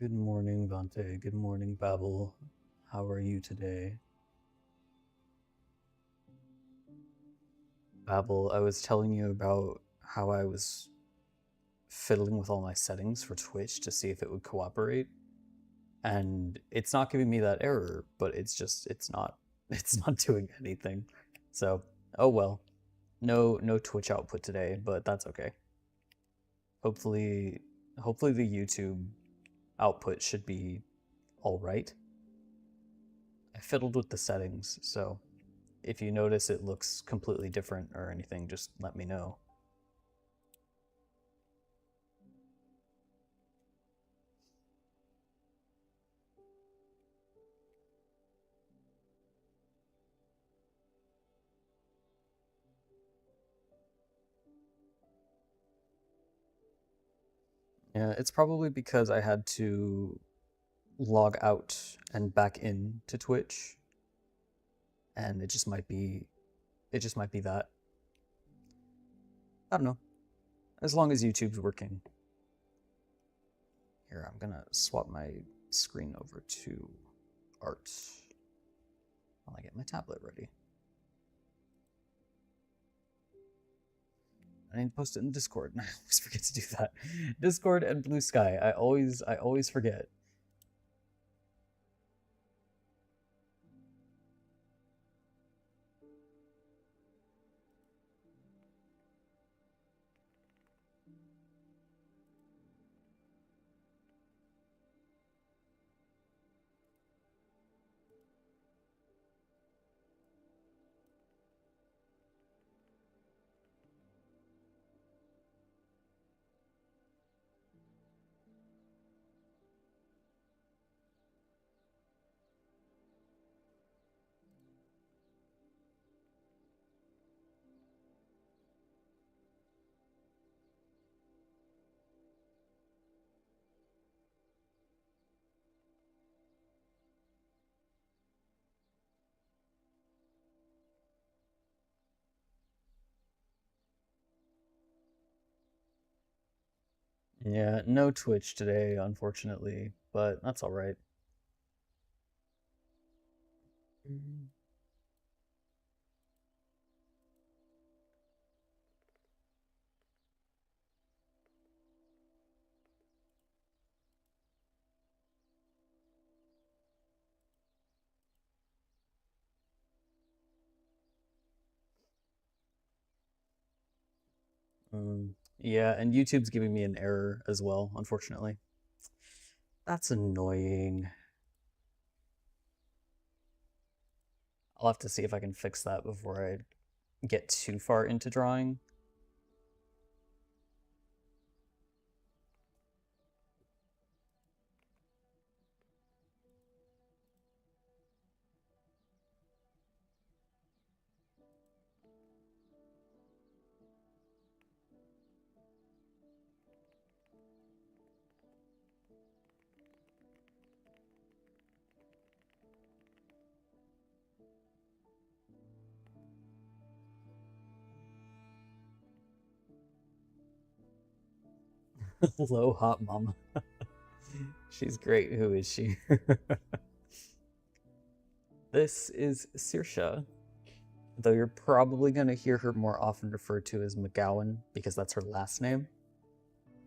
Good morning, Vante. Good morning, Babel. How are you today? Babel, I was telling you about how I was fiddling with all my settings for Twitch to see if it would cooperate. And it's not giving me that error, but it's not it's not doing anything. So, oh well. No Twitch output today, but that's okay. Hopefully hopefully the YouTube output should be all right. I fiddled with the settings, so if you notice it looks completely different or anything, just let me know. Yeah, it's probably because I had to log out and back in to Twitch, and it just might be that. I don't know. As long as YouTube's working. Here, I'm gonna swap my screen over to art while I get my tablet ready. I need to post it in Discord, and I always forget to do that. Discord and Blue Sky. I always forget. Yeah, no Twitch today, unfortunately, but that's all right. Yeah, and YouTube's giving me an error as well, unfortunately. That's annoying. I'll have to see if I can fix that before I get too far into drawing. Hello, hot mama. She's great. Who is she? This is Saoirse, though you're probably going to hear her more often referred to as McGowan because that's her last name.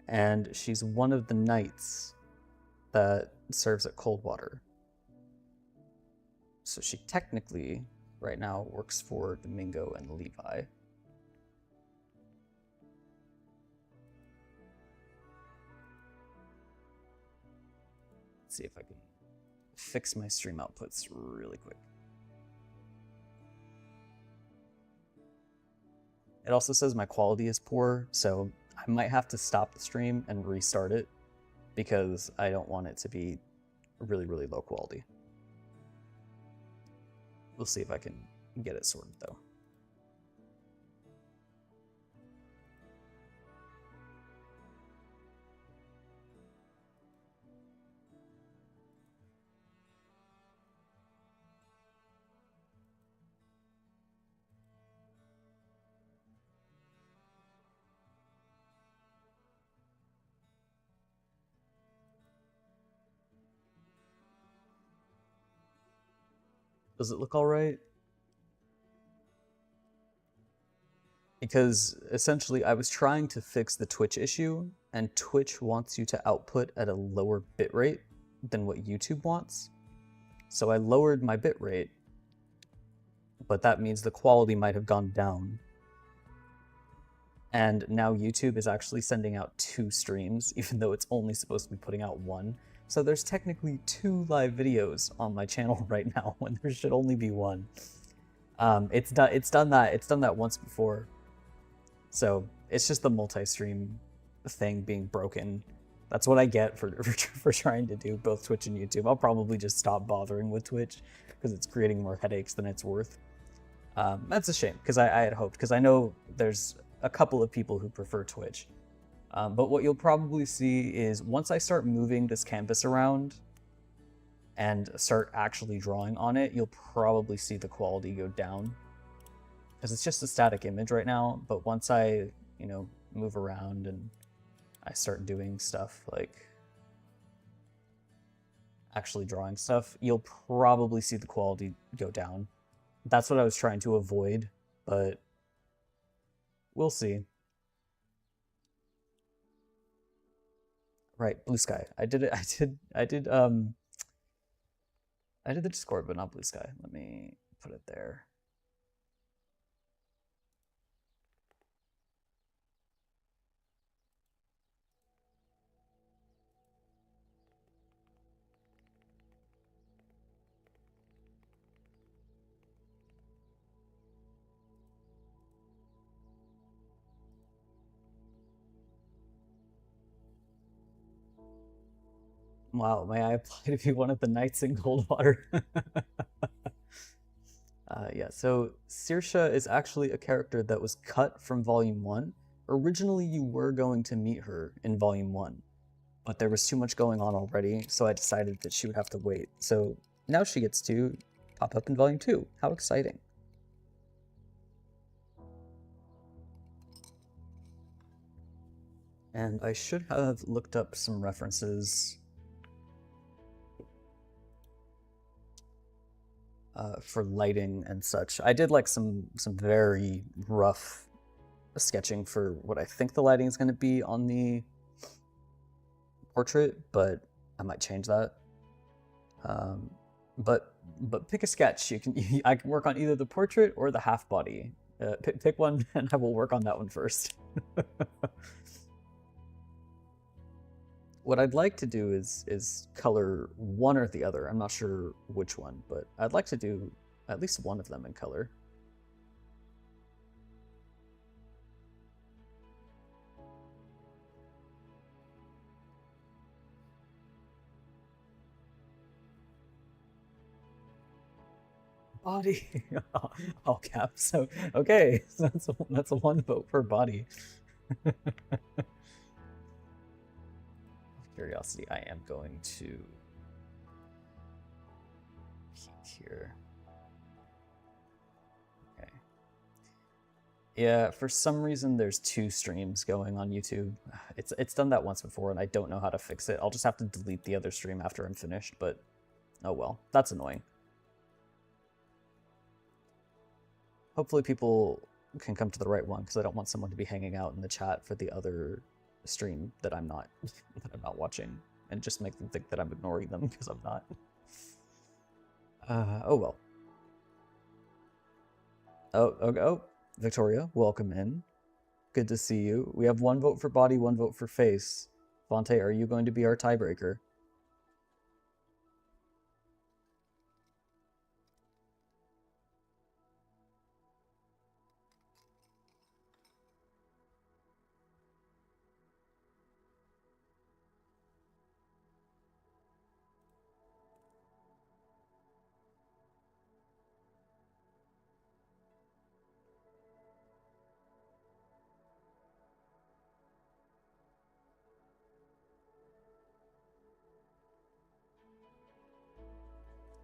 And she's one of the knights that serves at Coldwater. So she technically, right now, works for Domingo and Levi. Let's see if I can fix my stream outputs really quick. It also says my quality is poor, so I might have to stop the stream and restart it because I don't want it to be really, really low quality. We'll see if I can get it sorted though. Does it look all right? Because essentially I was trying to fix the Twitch issue, and Twitch wants you to output at a lower bitrate than what YouTube wants. So I lowered my bitrate, but that means the quality might have gone down. And now YouTube is actually sending out 2 streams, even though it's only supposed to be putting out 1. So there's technically 2 live videos on my channel right now when there should only be 1. It's done that once before. So it's just the multi-stream thing being broken. That's what I get for trying to do both Twitch and YouTube. I'll probably just stop bothering with Twitch because it's creating more headaches than it's worth. That's a shame, because I had hoped, because I know there's a couple of people who prefer Twitch. But what you'll probably see is once I start moving this canvas around and start actually drawing on it, you'll probably see the quality go down. Because it's just a static image right now, but once I, you know, move around and I start doing stuff like actually drawing stuff, you'll probably see the quality go down. That's what I was trying to avoid, but we'll see. Right, Blue Sky. I did the Discord, but not Blue Sky. Let me put it there. Wow, may I apply to be one of the knights in Goldwater? Yeah, so Saoirse is actually a character that was cut from Volume 1. Originally, you were going to meet her in Volume 1, but there was too much going on already, so I decided that she would have to wait. So now she gets to pop up in Volume 2. How exciting. And I should have looked up some references for lighting and such. I did like some very rough sketching for what I think the lighting is going to be on the portrait, but I might change that. But pick a sketch. I can work on either the portrait or the half body. Pick one, and I will work on that one first. What I'd like to do is color one or the other. I'm not sure which one, but I'd like to do at least one of them in color. Body, all caps. So okay, so that's a 1 vote per body. Curiosity, I am going to peek here. Okay. Yeah, for some reason there's 2 streams going on YouTube. It's done that once before, and I don't know how to fix it. I'll just have to delete the other stream after I'm finished, but oh well, that's annoying. Hopefully people can come to the right one, because I don't want someone to be hanging out in the chat for the other stream that I'm not watching, and just make them think that I'm ignoring them because I'm not. Oh well. Oh, Victoria, welcome in. Good to see you. We have 1 vote for body, 1 vote for face. Fonte, are you going to be our tiebreaker?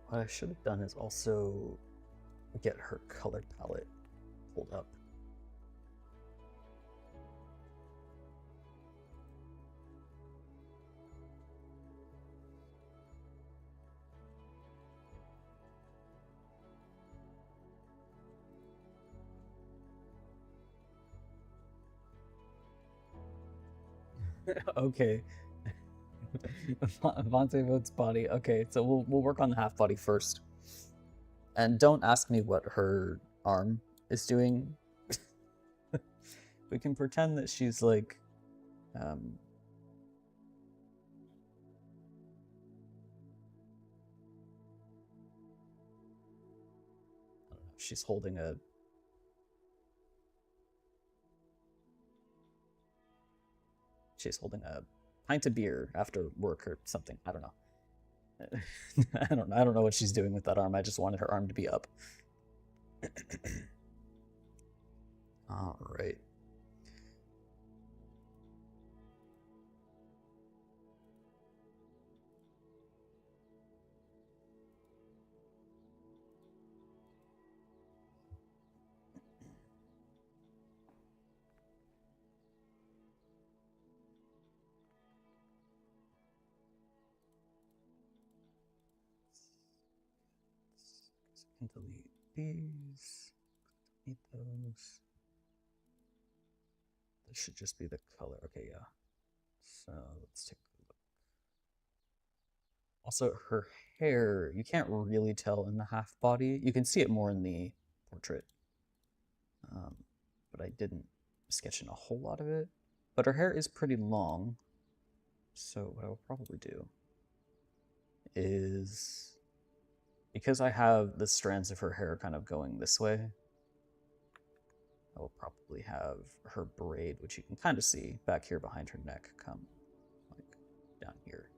What I should have done is also get her color palette pulled up. Okay. Vontae votes body. Okay, so we'll work on the half body first. And don't ask me what her arm is doing. We can pretend that she's like I don't know, she's holding a pint of beer after work or something. I don't know. I don't know what she's doing with that arm. I just wanted her arm to be up. All right. Delete these. Delete those. This should just be the color. Okay, yeah. So let's take a look. Also, her hair, you can't really tell in the half body. You can see it more in the portrait. But I didn't sketch in a whole lot of it. But her hair is pretty long. So what I will probably do is, because I have the strands of her hair kind of going this way, I will probably have her braid, which you can kind of see back here behind her neck, come like down here.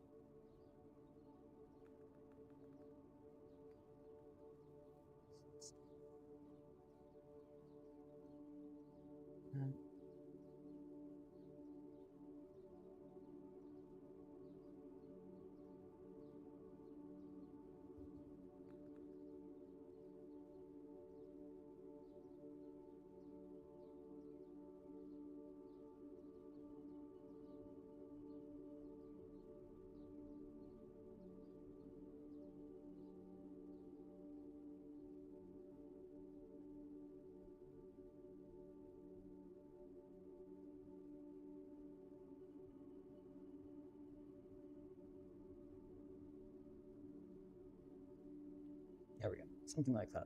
There we go. Something like that.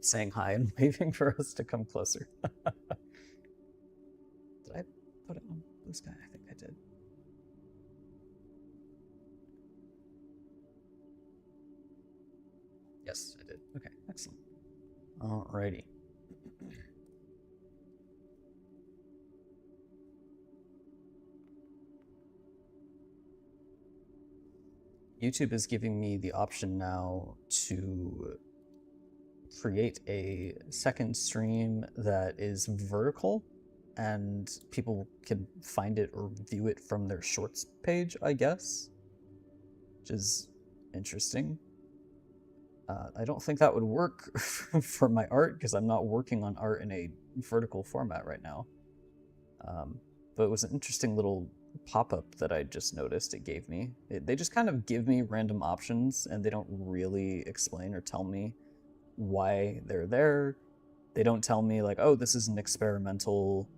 Saying hi and waving for us to come closer. Did I put it on blue sky? I think I did. Yes, I did. Okay, excellent. Alrighty. YouTube is giving me the option now to create a second stream that is vertical and people can find it or view it from their shorts page, I guess, which is interesting. I don't think that would work for my art because I'm not working on art in a vertical format right now. But it was an interesting little pop-up that I just noticed it gave me. They just kind of give me random options and they don't really explain or tell me why they're there. They don't tell me like, oh, this is an experimental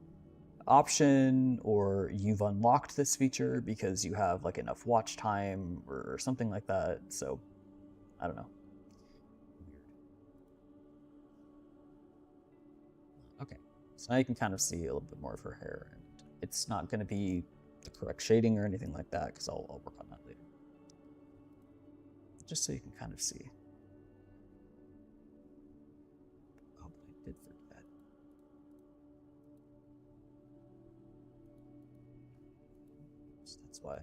option, or you've unlocked this feature because you have like enough watch time or something like that. So I don't know. Okay, so now you can kind of see a little bit more of her hair, and it's not going to be the correct shading or anything like that because I'll work on that later. Just so you can kind of see. Oh, but I did forget. So that's why.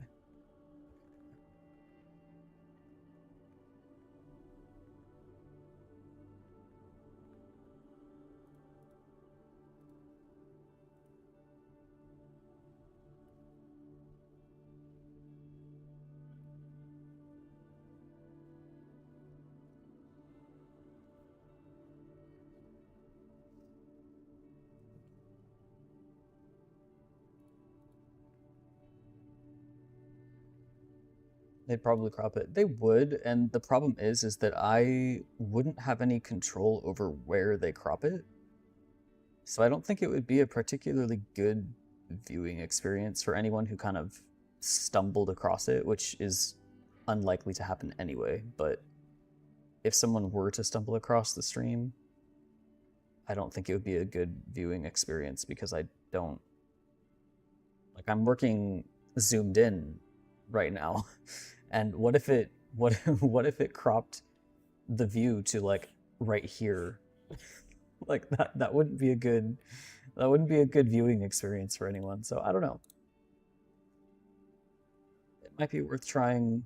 They'd probably crop it. They would, and the problem is that I wouldn't have any control over where they crop it. So I don't think it would be a particularly good viewing experience for anyone who kind of stumbled across it, which is unlikely to happen anyway. But if someone were to stumble across the stream, I don't think it would be a good viewing experience because I don't, like, I'm working zoomed in right now. And what if it what if it cropped the view to like right here? Like that wouldn't be a good viewing experience for anyone. So I don't know. It might be worth trying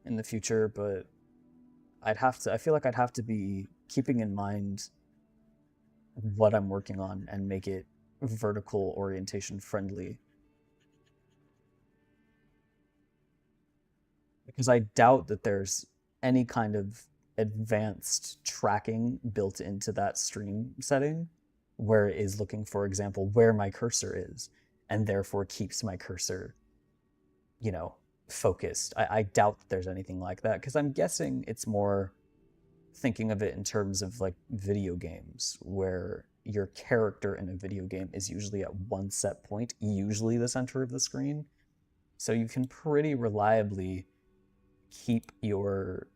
in the future, but I feel like I'd have to be keeping in mind what I'm working on and make it vertical orientation friendly. Because I doubt that there's any kind of advanced tracking built into that stream setting where it is looking, for example, where my cursor is and therefore keeps my cursor, you know, focused. I doubt that there's anything like that because I'm guessing it's more thinking of it in terms of like video games where your character in a video game is usually at one set point, usually the center of the screen. So you can pretty reliably keep your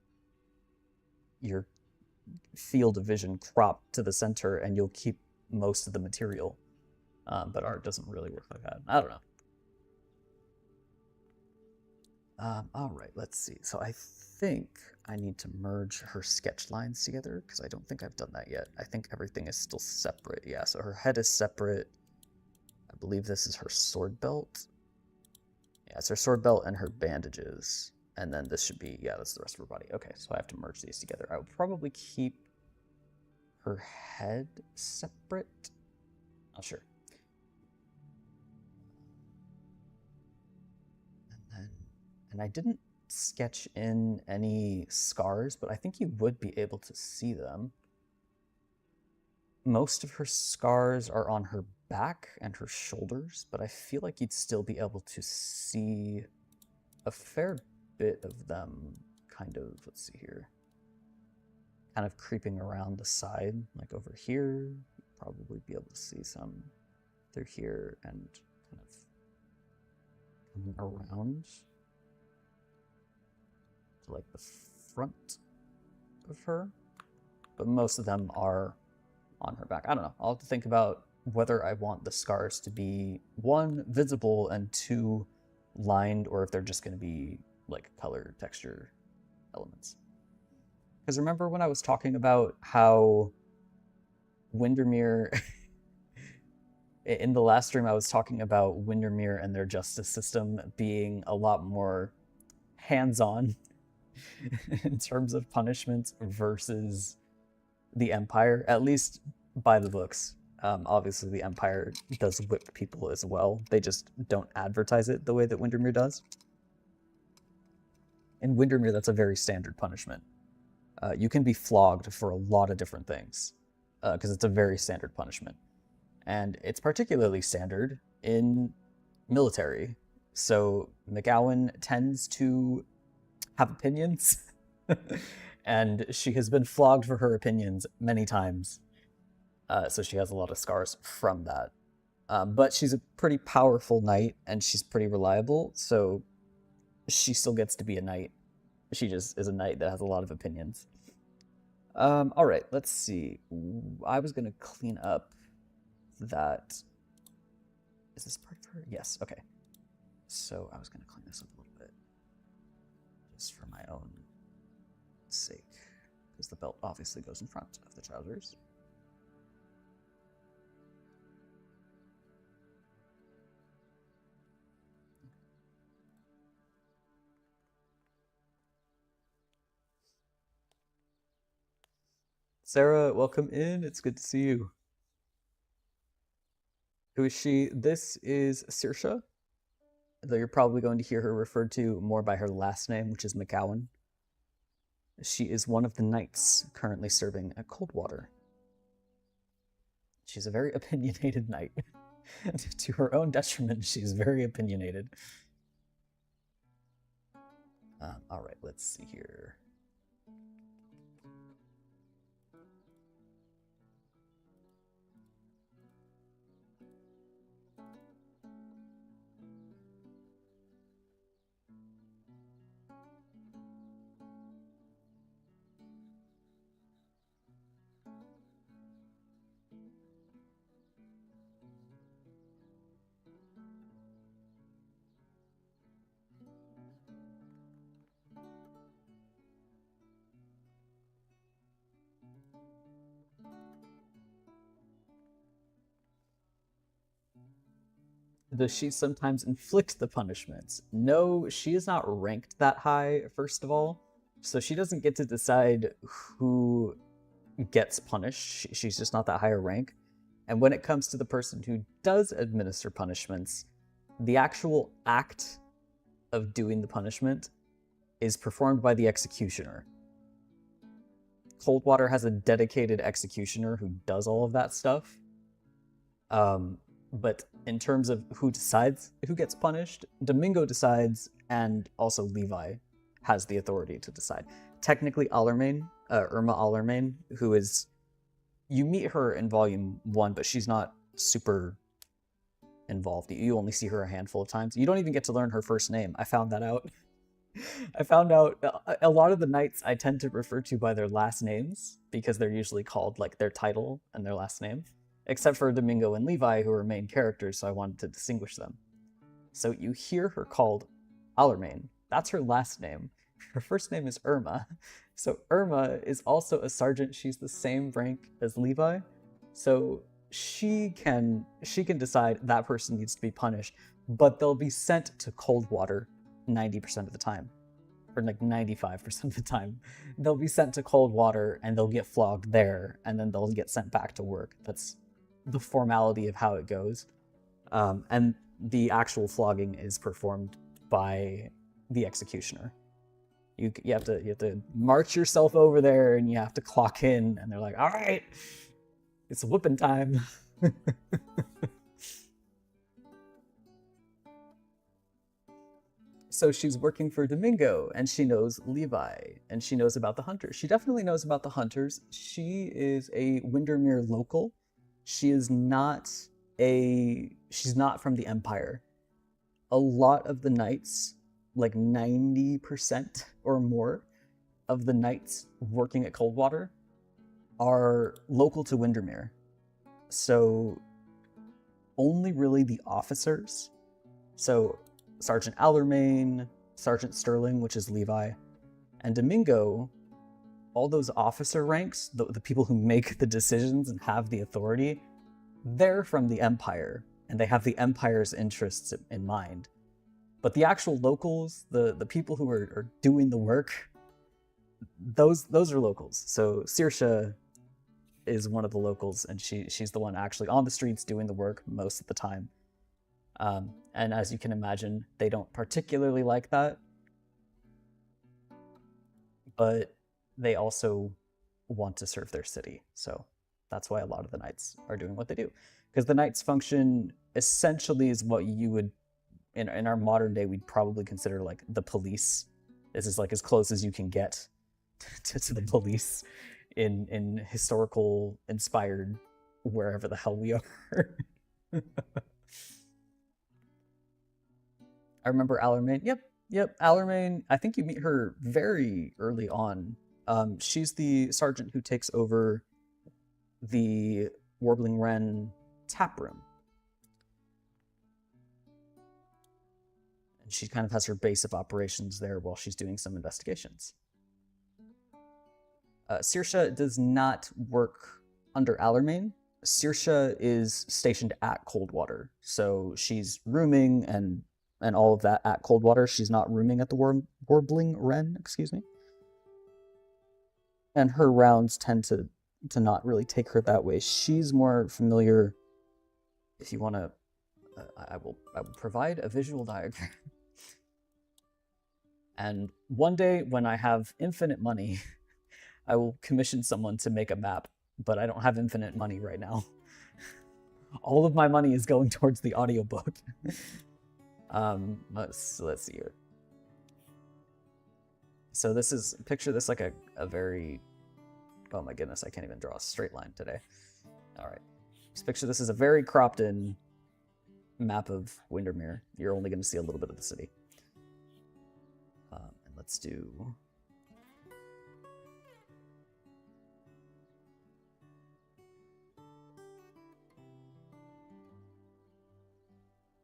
field of vision cropped to the center and you'll keep most of the material. But art doesn't really work like that. I don't know. All right, let's see. So I think I need to merge her sketch lines together because I don't think I've done that yet. I think everything is still separate. Yeah, so her head is separate. I believe this is her sword belt. Yeah, it's her sword belt and her bandages. And then this should be, yeah, that's the rest of her body. Okay, so I have to merge these together. I will probably keep her head separate. Not sure. And I didn't sketch in any scars, but I think you would be able to see them. Most of her scars are on her back and her shoulders, but I feel like you'd still be able to see a fair bit of them kind of, let's see here, kind of creeping around the side, like over here. You'd probably be able to see some through here and kind of coming around to like the front of her, but most of them are on her back. I don't know. I'll have to think about whether I want the scars to be, one, visible, and two, lined, or if they're just going to be like color texture elements. Because remember when I was talking about how Windermere, in the last stream I was talking about Windermere and their justice system being a lot more hands-on in terms of punishments versus the Empire, at least by the books. Obviously, the Empire does whip people as well. They just don't advertise it the way that Windermere does. In Windermere, that's a very standard punishment. You can be flogged for a lot of different things because it's a very standard punishment. And it's particularly standard in military. So McGowan tends to have opinions, and she has been flogged for her opinions many times. So she has a lot of scars from that. But she's a pretty powerful knight, and she's pretty reliable, so she still gets to be a knight. She just is a knight that has a lot of opinions. All right, let's see. I was going to clean up that. Is this part of her? Yes, okay. So I was going to clean this up a little bit. Just for my own sake. Because the belt obviously goes in front of the trousers. Sarah, welcome in. It's good to see you. Who is she? This is Saoirse, though you're probably going to hear her referred to more by her last name, which is McGowan. She is one of the knights currently serving at Coldwater. She's a very opinionated knight. To her own detriment, she's very opinionated. All right, let's see here. Does she sometimes inflict the punishments? No, she is not ranked that high, first of all. So she doesn't get to decide who gets punished. She's just not that high a rank. And when it comes to the person who does administer punishments, the actual act of doing the punishment is performed by the executioner. Coldwater has a dedicated executioner who does all of that stuff. But in terms of who decides who gets punished, Domingo decides, and also Levi has the authority to decide. Technically, Irma Allermain, who is... You meet her in Volume 1, but she's not super involved. You only see her a handful of times. You don't even get to learn her first name. I found that out. I found out a lot of the knights I tend to refer to by their last names, because they're usually called like their title and their last name. Except for Domingo and Levi, who are main characters, so I wanted to distinguish them. So you hear her called Allermain. That's her last name. Her first name is Irma. So Irma is also a sergeant. She's the same rank as Levi. So she can decide that person needs to be punished, but they'll be sent to Coldwater 90% of the time. Or like 95% of the time. They'll be sent to Coldwater and they'll get flogged there, and then they'll get sent back to work. That's the formality of how it goes. And the actual flogging is performed by the executioner. You have to march yourself over there, and you have to clock in, and they're like, all right, it's whooping time. So she's working for Domingo, and she knows Levi, and she knows about the hunters. She definitely knows about the hunters. She is a Windermere local. She's not from the Empire. A lot of the knights, like 90% or more of the knights working at Coldwater, are local to Windermere. So only really the officers, so Sergeant Allermain, Sergeant Sterling, which is Levi, and Domingo, all those officer ranks, the people who make the decisions and have the authority, they're from the Empire, and they have the Empire's interests in mind. But the actual locals, the people who are doing the work, those are locals. So Saoirse is one of the locals, and she's the one actually on the streets doing the work most of the time. And as you can imagine, they don't particularly like that. But they also want to serve their city. So that's why a lot of the knights are doing what they do. Because the knights function essentially is what you would, in our modern day, we'd probably consider like the police. This is like as close as you can get to the police in historical inspired wherever the hell we are. I remember Allermain. Yep, Allermain. I think you meet her very early on. She's the sergeant who takes over the Warbling Wren tap room. And she kind of has her base of operations there while she's doing some investigations. Saoirse does not work under Allermain. Saoirse is stationed at Coldwater, so she's rooming and all of that at Coldwater. She's not rooming at the Warbling Wren, excuse me. And her rounds tend to not really take her that way. She's more familiar. If you want to, I will provide a visual diagram. And one day when I have infinite money, I will commission someone to make a map, but I don't have infinite money right now. All of my money is going towards the audiobook. Let's see here. So this is, picture this like a very, oh my goodness, I can't even draw a straight line today. All right, just picture this as a very cropped in map of Windermere. You're only going to see a little bit of the city. And let's do...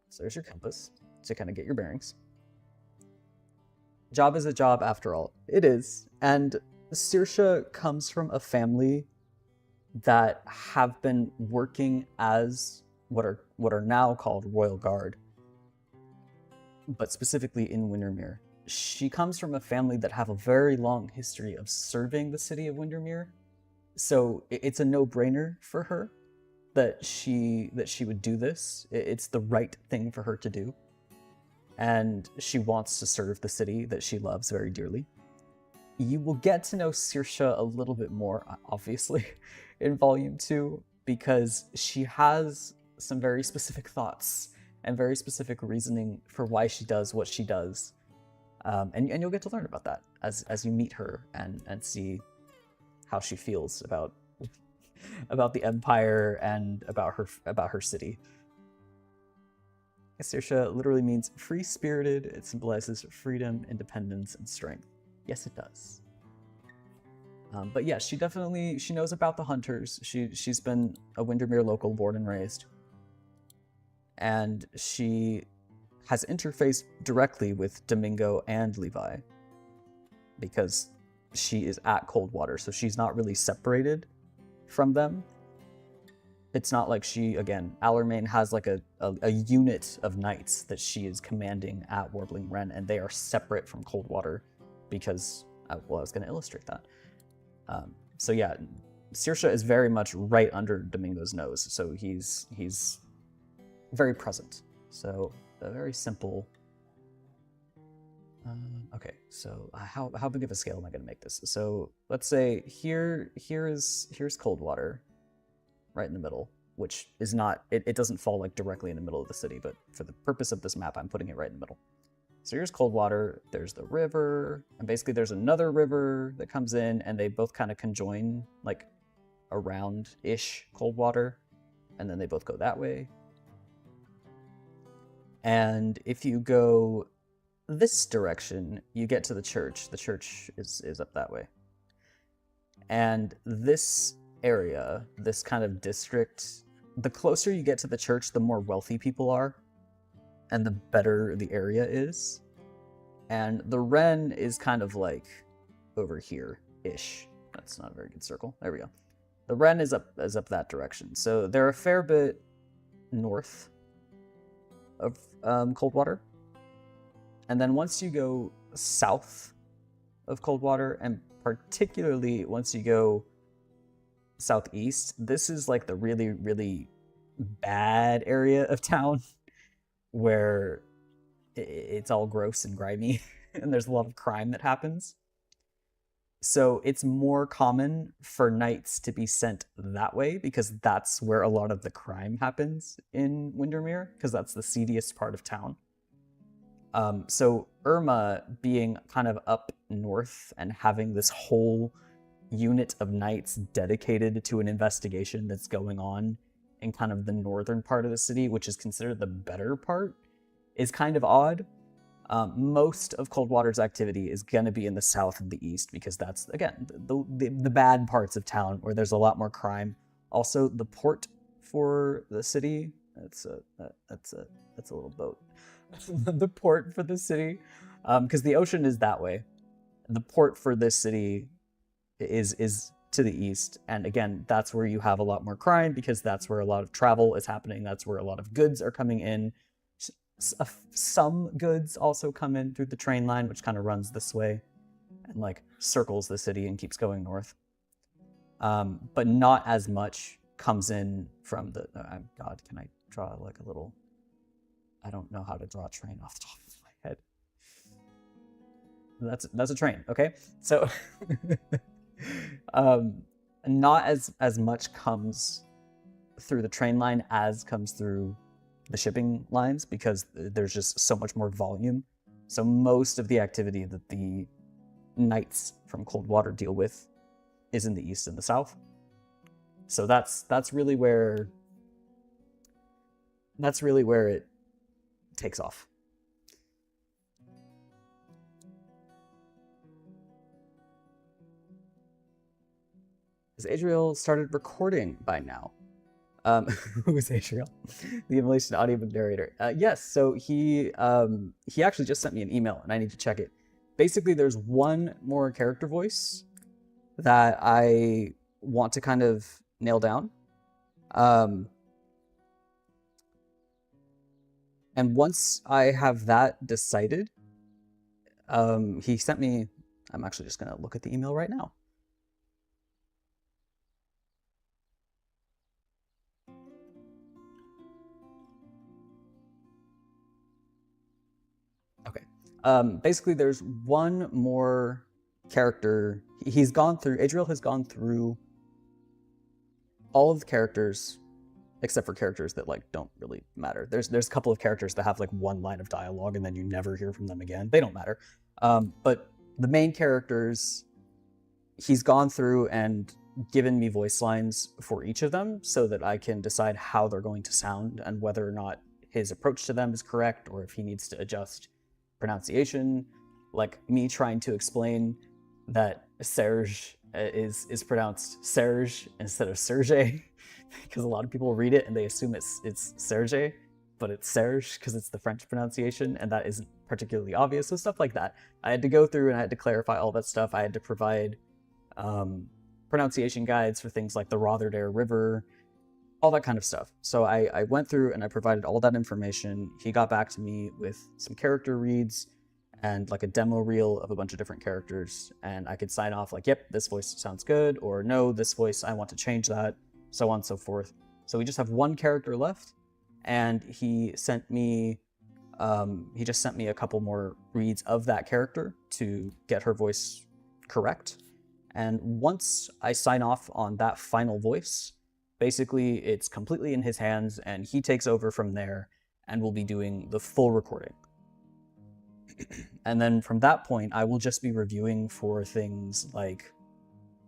So there's your compass to kind of get your bearings. Job is a job after all. It is. And Saoirse comes from a family that have been working as what are now called Royal Guard, but specifically in Windermere. She comes from a family that have a very long history of serving the city of Windermere, so it's a no-brainer for her that she would do this. It's the right thing for her to do, and she wants to serve the city that she loves very dearly. You will get to know Saoirse a little bit more, obviously, in Volume 2, because she has some very specific thoughts and very specific reasoning for why she does what she does. And you'll get to learn about that as you meet her and see how she feels about the Empire and about her city. Saoirse literally means free-spirited. It symbolizes freedom, independence, and strength. Yes, it does. But yeah, she knows about the Hunters. She's been a Windermere local, born and raised. And she has interfaced directly with Domingo and Levi because she is at Coldwater, so she's not really separated from them. It's not like Alermain has like a unit of knights that she is commanding at Warbling Wren, and they are separate from Coldwater because, well, I was going to illustrate that. So yeah, Saoirse is very much right under Domingo's nose, so he's very present. So a very simple. Okay, so how big of a scale am I going to make this? So let's say here's Coldwater, right in the middle, which is not, it doesn't fall like directly in the middle of the city, but for the purpose of this map, I'm putting it right in the middle. So here's Coldwater, there's the river, and basically there's another river that comes in, and they both kind of conjoin like around-ish Coldwater, and then they both go that way. And if you go this direction, you get to the church. The church is up that way. And this area, this kind of district, the closer you get to the church, the more wealthy people are, and the better the area is. And the Wren is kind of like over here-ish. That's not a very good circle. There we go. The Wren is up that direction. So they're a fair bit north of Coldwater. And then once you go south of Coldwater, and particularly once you go southeast, this is like the really, really bad area of town where it's all gross and grimy and there's a lot of crime that happens. So it's more common for knights to be sent that way because that's where a lot of the crime happens in Windermere, because that's the seediest part of town. So Irma being kind of up north and having this whole unit of knights dedicated to an investigation that's going on in kind of the northern part of the city, which is considered the better part, is kind of odd. Most of Coldwater's activity is going to be in the south and the east because that's, again, the bad parts of town where there's a lot more crime. Also, the port for the city, that's a little boat. The port for the city, because the ocean is that way. The port for this city is to the east, and again, that's where you have a lot more crime because that's where a lot of travel is happening. That's where a lot of goods are coming in. Some goods also come in through the train line, which kind of runs this way and like circles the city and keeps going north. But not as much comes in from the. God, can I draw like a little? I don't know how to draw a train off the top of my head. That's a train, okay? So not as much comes through the train line as comes through the shipping lines because there's just so much more volume. So most of the activity that the knights from Coldwater deal with is in the east and the south. So that's really where it takes off. Has Adriel started recording by now? Who is Adriel? The Immolation audiobook narrator. Yes, so he actually just sent me an email and I need to check it. Basically, there's one more character voice that I want to kind of nail down. And once I have that decided, he sent me, I'm actually just going to look at the email right now. Okay. Basically, there's one more character. He's gone through, Adriel has gone through all of the characters except for characters that like don't really matter. There's a couple of characters that have like one line of dialogue and then you never hear from them again. They don't matter. But the main characters, he's gone through and given me voice lines for each of them so that I can decide how they're going to sound and whether or not his approach to them is correct or if he needs to adjust pronunciation. Like me trying to explain that Serge is pronounced Serge instead of Serge because a lot of people read it and they assume it's Serge, but it's Serge because it's the French pronunciation, and that isn't particularly obvious. So stuff like that. I had to go through and I had to clarify all that stuff. I had to provide pronunciation guides for things like the Rotherdaire River, all that kind of stuff. So I went through and I provided all that information. He got back to me with some character reads and like a demo reel of a bunch of different characters, and I could sign off like, yep, this voice sounds good, or no, this voice, I want to change that, so on and so forth. So we just have one character left, and he sent me, he just sent me a couple more reads of that character to get her voice correct. And once I sign off on that final voice, basically it's completely in his hands and he takes over from there and will be doing the full recording. And then from that point, I will just be reviewing for things like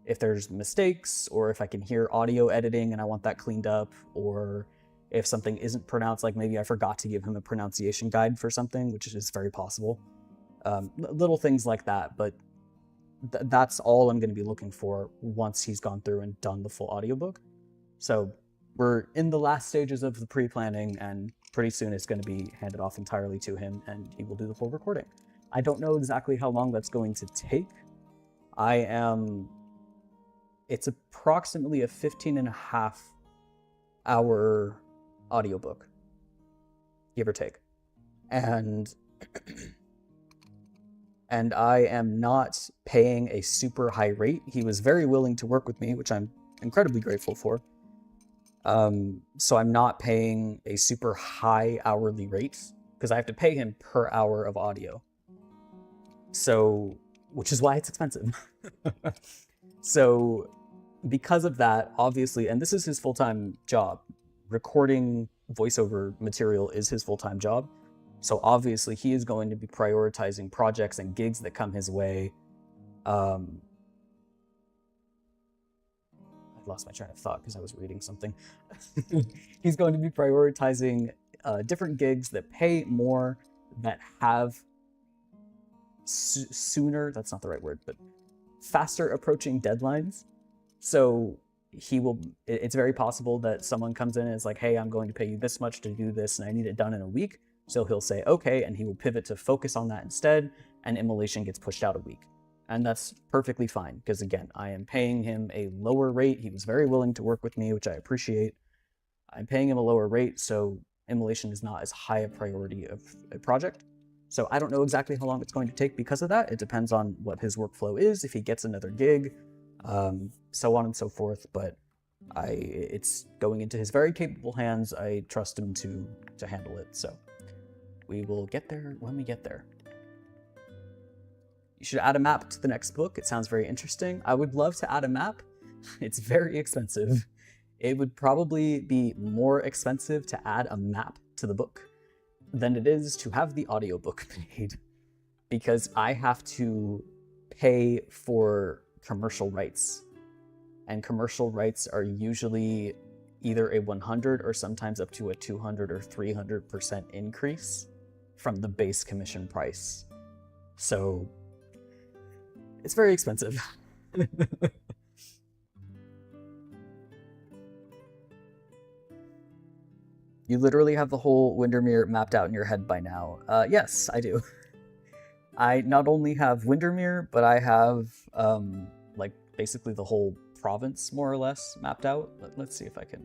if there's mistakes, or if I can hear audio editing and I want that cleaned up, or if something isn't pronounced, like maybe I forgot to give him a pronunciation guide for something, which is very possible. Little things like that, but that's all I'm going to be looking for once he's gone through and done the full audiobook. So we're in the last stages of the pre-planning, and pretty soon it's going to be handed off entirely to him and he will do the full recording. I don't know exactly how long that's going to take. It's approximately a 15.5-hour audiobook, give or take. And I am not paying a super high rate. He was very willing to work with me, which I'm incredibly grateful for. So I'm not paying a super high hourly rate because I have to pay him per hour of audio. So, which is why it's expensive. So because of that, obviously, and this is his full-time job, recording voiceover material is his full-time job. So obviously he is going to be prioritizing projects and gigs that come his way. I lost my train of thought because I was reading something. He's going to be prioritizing different gigs that pay more, that have sooner, that's not the right word, but faster approaching deadlines. So it's very possible that someone comes in and is like, hey, I'm going to pay you this much to do this and I need it done in a week. So he'll say, okay, and he will pivot to focus on that instead, and Immolation gets pushed out a week. And that's perfectly fine, because again, I am paying him a lower rate. He was very willing to work with me, which I appreciate. I'm paying him a lower rate, so Immolation is not as high a priority of a project. So I don't know exactly how long it's going to take because of that. It depends on what his workflow is, if he gets another gig, so on and so forth. But it's going into his very capable hands. I trust him to handle it. So we will get there when we get there. You should add a map to the next book. It sounds very interesting. I would love to add a map. It's very expensive. It would probably be more expensive to add a map to the book than it is to have the audiobook made, because I have to pay for commercial rights, and commercial rights are usually either a 100 or sometimes up to a 200 or 300% increase from the base commission price. So it's very expensive. You literally have the whole Windermere mapped out in your head by now. Yes, I do. I not only have Windermere, but I have like basically the whole province more or less mapped out. Let's see if I can.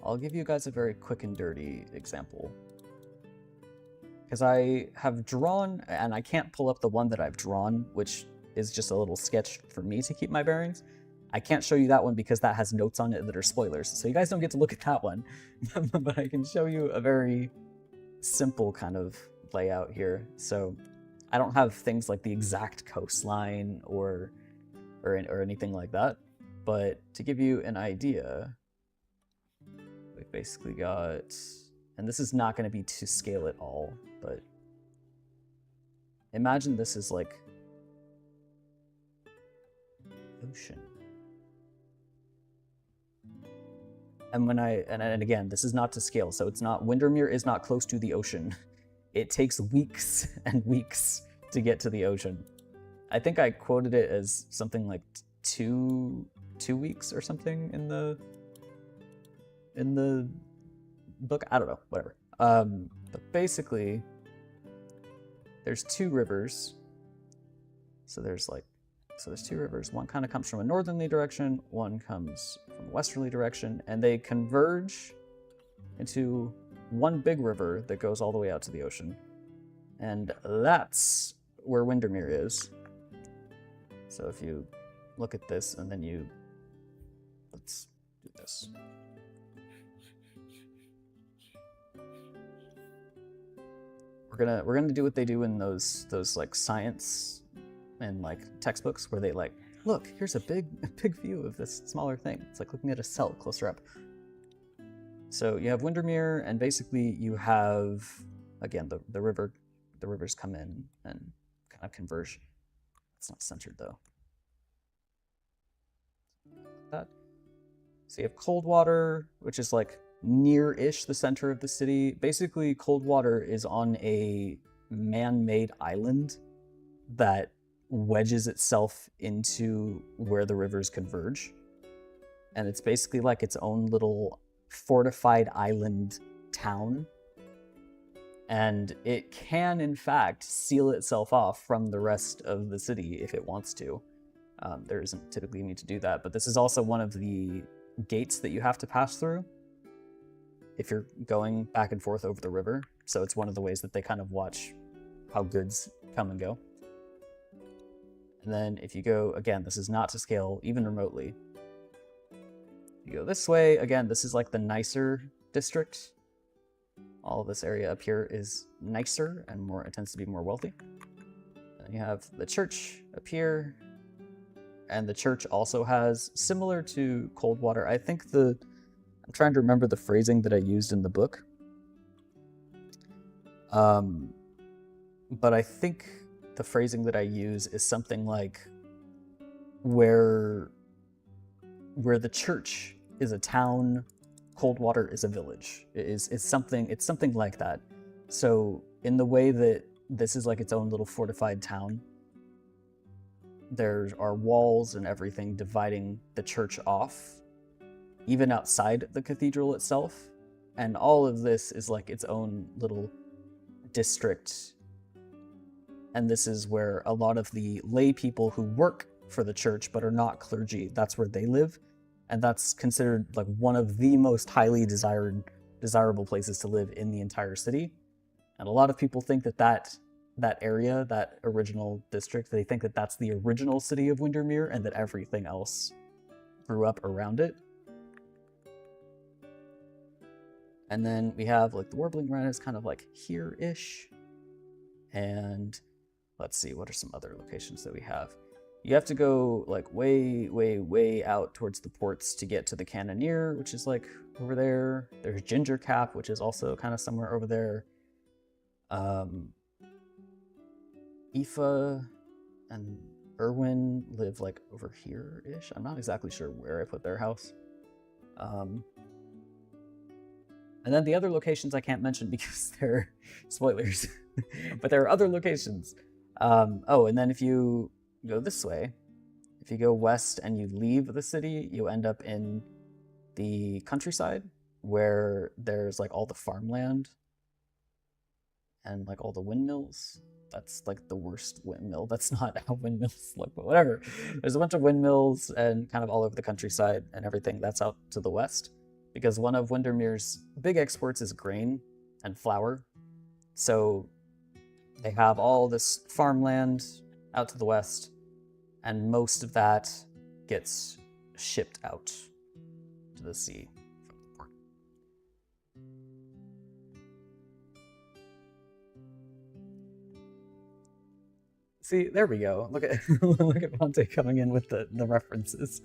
I'll give you guys a very quick and dirty example. because I have drawn, and I can't pull up the one that I've drawn, which is just a little sketch for me to keep my bearings. I can't show you that one because that has notes on it that are spoilers, so you guys don't get to look at that one. But I can show you a very simple kind of layout here. So I don't have things like the exact coastline or anything like that, but to give you an idea, we've basically got, and this is not going to be to scale at all, but imagine this is like ocean. And when and again, this is not to scale, so it's not, Windermere is not close to the ocean. It takes weeks and weeks to get to the ocean. I think I quoted it as something like two weeks or something in the book. I don't know, whatever. But basically, there's two rivers. So there's two rivers. One kind of comes from a northerly direction, one comes from a westerly direction, and they converge into one big river that goes all the way out to the ocean. And that's where Windermere is. So if you look at this and then let's do this. We're gonna do what they do in those like science and like textbooks where they like, look, here's a big view of this smaller thing. It's like looking at a cell closer up. So you have Windermere, and basically you have, again, the rivers come in and kind of converge. It's not centered though. That. So you have Coldwater, which is like near-ish the center of the city. Basically, Coldwater is on a man-made island that wedges itself into where the rivers converge. And it's basically like its own little fortified island town. And it can, in fact, seal itself off from the rest of the city if it wants to. There isn't typically a need to do that, but this is also one of the gates that you have to pass through if you're going back and forth over the river. So it's one of the ways that they kind of watch how goods come and go. And then if you go, again, this is not to scale even remotely. You go this way, again, this is like the nicer district. All of this area up here is nicer and more, it tends to be more wealthy. And you have the church up here. And the church also has, similar to Coldwater, I think I'm trying to remember the phrasing that I used in the book. But I think the phrasing that I use is something like where the church is a town, Coldwater is a village. It's something like that. So in the way that this is like its own little fortified town, there are walls and everything dividing the church off, even outside the cathedral itself. And all of this is like its own little district. And this is where a lot of the lay people who work for the church but are not clergy, that's where they live. And that's considered like one of the most highly desirable places to live in the entire city. And a lot of people think that area, that original district, they think that that's the original city of Windermere and that everything else grew up around it. And then we have like the Warbling Wren is kind of like here-ish. And let's see, what are some other locations that we have? You have to go like way, way, way out towards the ports to get to the Cannoneer, which is like over there. There's Ginger Cap, which is also kind of somewhere over there. Aoife and Irwin live like over here-ish. I'm not exactly sure where I put their house. And then the other locations I can't mention because they're spoilers. But there are other locations. Oh, and then if you go this way, if you go west and you leave the city, you end up in the countryside where there's like all the farmland and like all the windmills. That's like the worst windmill. That's not how windmills look, but whatever. There's a bunch of windmills and kind of all over the countryside and everything. That's out to the west because one of Windermere's big exports is grain and flour. So They have all this farmland out to the west, and most of that gets shipped out to the sea from the port. See, there we go. Look at look at Ponte coming in with the references.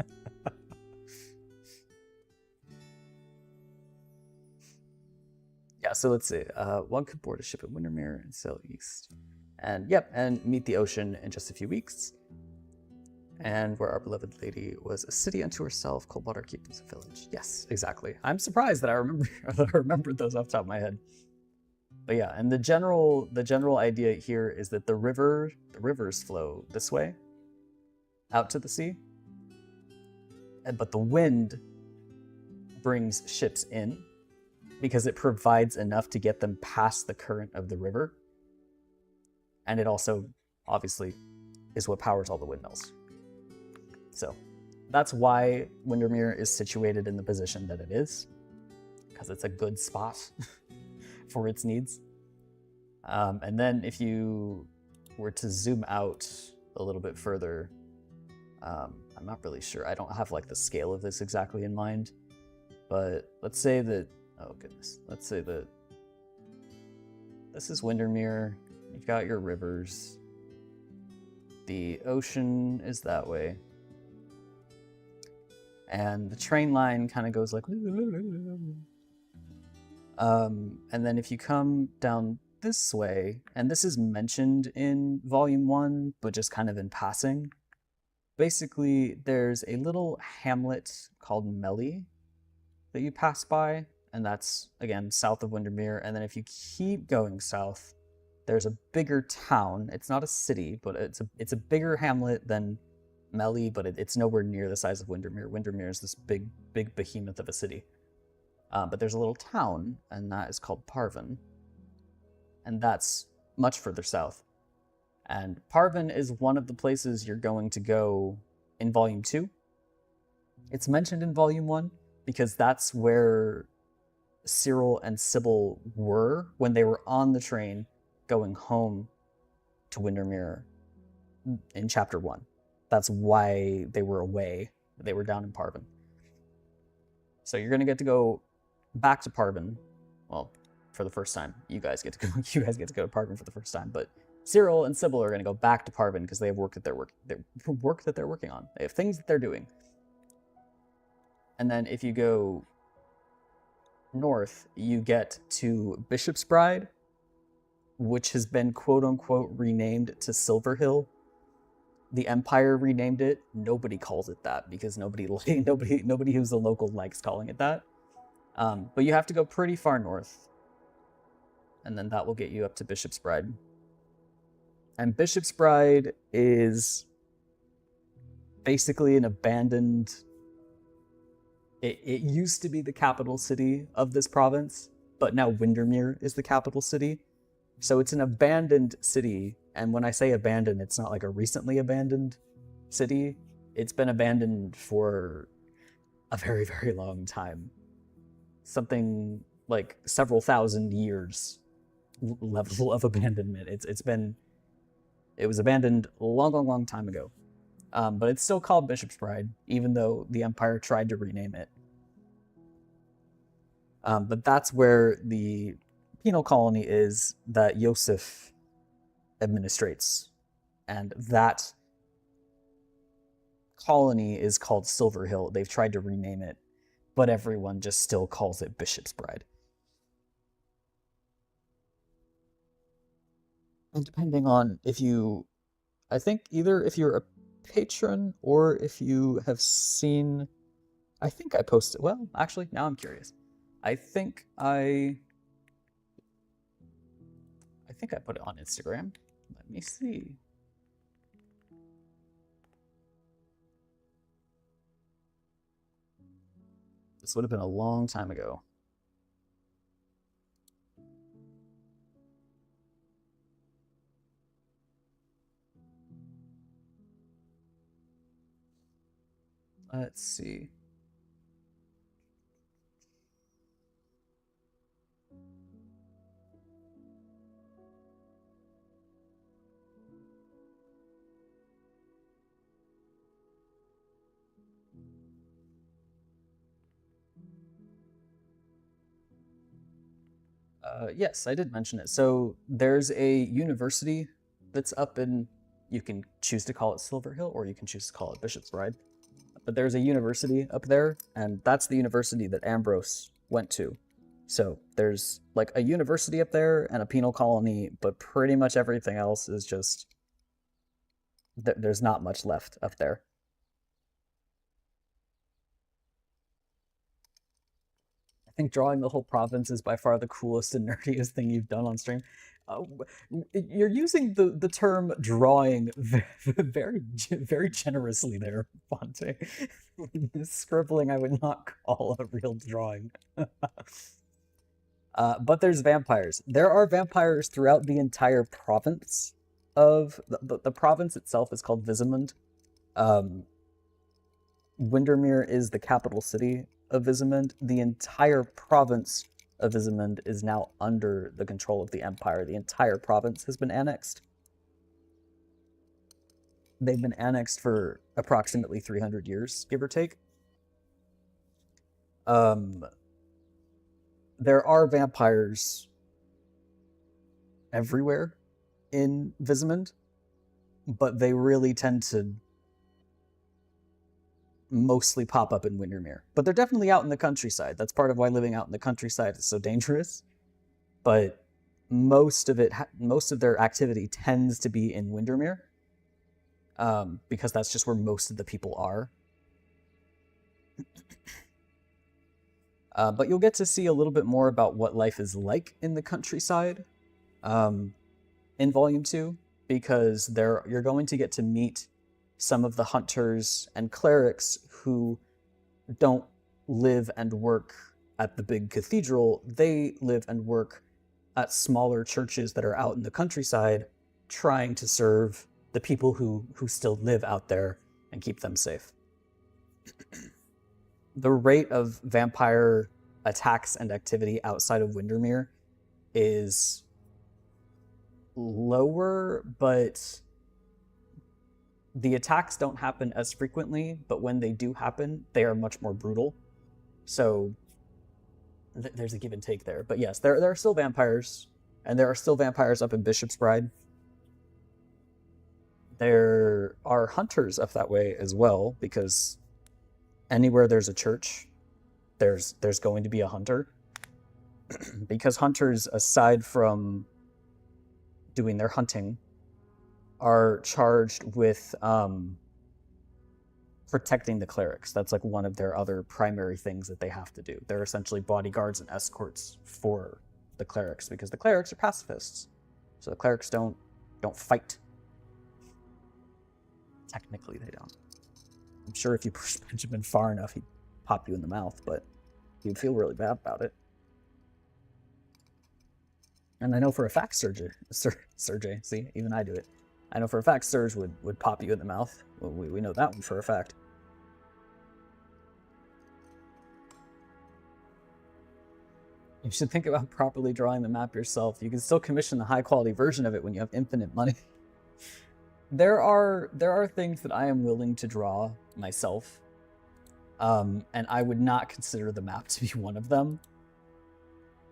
Yeah, so let's see. One could board a ship at Windermere and sail east. And yep, and meet the ocean in just a few weeks. And where our beloved lady was a city unto herself, Coldwater Keep was a village. Yes, exactly. I'm surprised that I remembered those off the top of my head. But yeah, and the general idea here is that the rivers flow this way out to the sea. But the wind brings ships in because it provides enough to get them past the current of the river. And it also, obviously, is what powers all the windmills. So that's why Windermere is situated in the position that it is, because it's a good spot for its needs. And then if you were to zoom out a little bit further, I'm not really sure. I don't have like the scale of this exactly in mind, but let's say that, oh goodness, let's say that this is Windermere. You've got your rivers. The ocean is that way. And the train line kind of goes like, and then if you come down this way, and this is mentioned in Volume 1, but just kind of in passing, basically there's a little hamlet called Melly that you pass by, and that's, again, south of Windermere. And then if you keep going south, there's a bigger town. It's not a city, but it's a bigger hamlet than Melly, but it's nowhere near the size of Windermere. Windermere is this big behemoth of a city. But there's a little town, and that is called Parvin. And that's much further south. And Parvin is one of the places you're going to go in Volume 2. It's mentioned in Volume 1 because that's where Cyril and Sybil were when they were on the train going home to Windermere in Chapter 1. That's why they were away. They were down in Parvin. So you're going to get to go back to Parvin. Well, for the first time. You guys get to go to Parvin for the first time. But Cyril and Sybil are going to go back to Parvin because they have work that they're working on. They have things that they're doing. And then if you go north, you get to Bishop's Bride, which has been quote-unquote renamed to Silver Hill. The Empire renamed it. Nobody calls it that because nobody who's a local likes calling it that. But you have to go pretty far north, and then that will get you up to Bishop's Bride. And Bishop's Bride is basically an abandoned... It used to be the capital city of this province, but now Windermere is the capital city. So it's an abandoned city, and when I say abandoned, it's not like a recently abandoned city. It's been abandoned for a very, very long time. Something like several thousand years level of abandonment. It was abandoned a long time ago. But it's still called Bishop's Bride, even though the Empire tried to rename it. But that's where the penal colony is that Yosef administrates. And that colony is called Silver Hill. They've tried to rename it, but everyone just still calls it Bishop's Bride. And depending on if you... I think either if you're a patron or if you have seen... I think I posted... Well, actually, now I'm curious. I think I put it on Instagram. Let me see. This would have been a long time ago. Let's see. Yes, I did mention it. So there's a university that's up in, you can choose to call it Silver Hill or you can choose to call it Bishop's Bride. But there's a university up there, and that's the university that Ambrose went to. So there's like a university up there and a penal colony, but pretty much everything else is just, there's not much left up there. I think drawing the whole province is by far the coolest and nerdiest thing you've done on stream. Uh, you're using the term drawing very generously there, Fonte. Scribbling I would not call a real drawing. But there's vampires. There are vampires throughout the entire province of... The province itself is called Vizimund. Windermere is the capital city of Vizimund. The entire province of Vizimund is now under the control of the Empire. The entire province has been annexed. They've been annexed for approximately 300 years, give or take. There are vampires everywhere in Vizimund, but they really tend to mostly pop up in Windermere. But they're definitely out in the countryside. That's part of why living out in the countryside is so dangerous. But most of their activity tends to be in Windermere, because that's just where most of the people are. But you'll get to see a little bit more about what life is like in the countryside in Volume 2, because you're going to get to meet some of the hunters and clerics who don't live and work at the big cathedral. They live and work at smaller churches that are out in the countryside, trying to serve the people who still live out there and keep them safe. The rate of vampire attacks and activity outside of Windermere is lower, but the attacks don't happen as frequently, but when they do happen, they are much more brutal. So there's a give and take there. But yes, there are still vampires, and there are still vampires up in Bishop's Bride. There are hunters up that way as well, because anywhere there's a church, there's going to be a hunter. Because hunters, aside from doing their hunting, are charged with protecting the clerics. That's like one of their other primary things that they have to do. They're essentially bodyguards and escorts for the clerics, because the clerics are pacifists. So the clerics don't fight. Technically, they don't. I'm sure if you push Benjamin far enough, he'd pop you in the mouth, but you'd feel really bad about it. And I know for a fact Sergey, see, even I do it. I know for a fact Serge would pop you in the mouth. We know that one for a fact. You should think about properly drawing the map yourself. You can still commission the high-quality version of it when you have infinite money. There are things that I am willing to draw myself, and I would not consider the map to be one of them.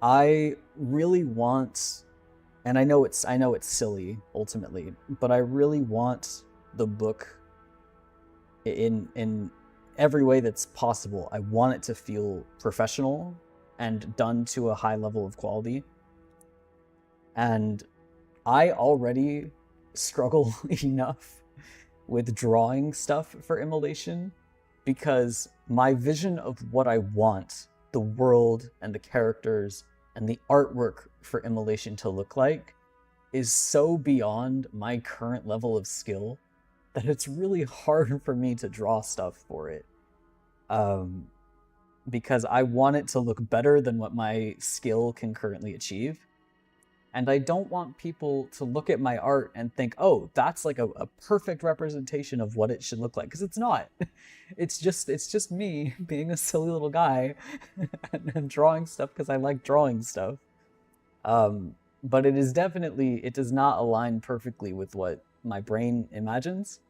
I really want, and I know it's silly ultimately, but I really want the book in every way that's possible. I want it to feel professional and done to a high level of quality. And I already struggle enough with drawing stuff for Immolation, because my vision of what I want the world and the characters and the artwork for Immolation to look like is so beyond my current level of skill that it's really hard for me to draw stuff for it. Because I want it to look better than what my skill can currently achieve. And I don't want people to look at my art and think, oh, that's like a perfect representation of what it should look like. Because it's not. It's just me being a silly little guy and drawing stuff because I like drawing stuff. But it does not align perfectly with what my brain imagines.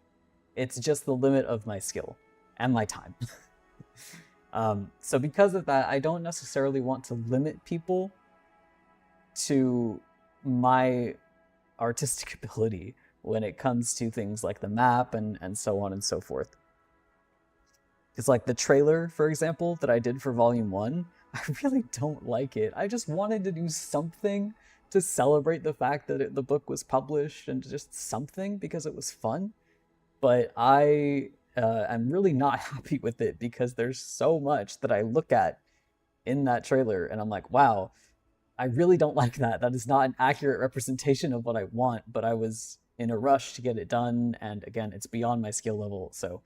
It's just the limit of my skill and my time. So because of that, I don't necessarily want to limit people to my artistic ability when it comes to things like the map and so on and so forth. It's like the trailer, for example, that I did for Volume 1, I really don't like it. I just wanted to do something to celebrate the fact that the book was published and just something because it was fun. But I am really not happy with it because there's so much that I look at in that trailer and I'm like, wow, I really don't like that. That is not an accurate representation of what I want, but I was in a rush to get it done. And again, it's beyond my skill level. So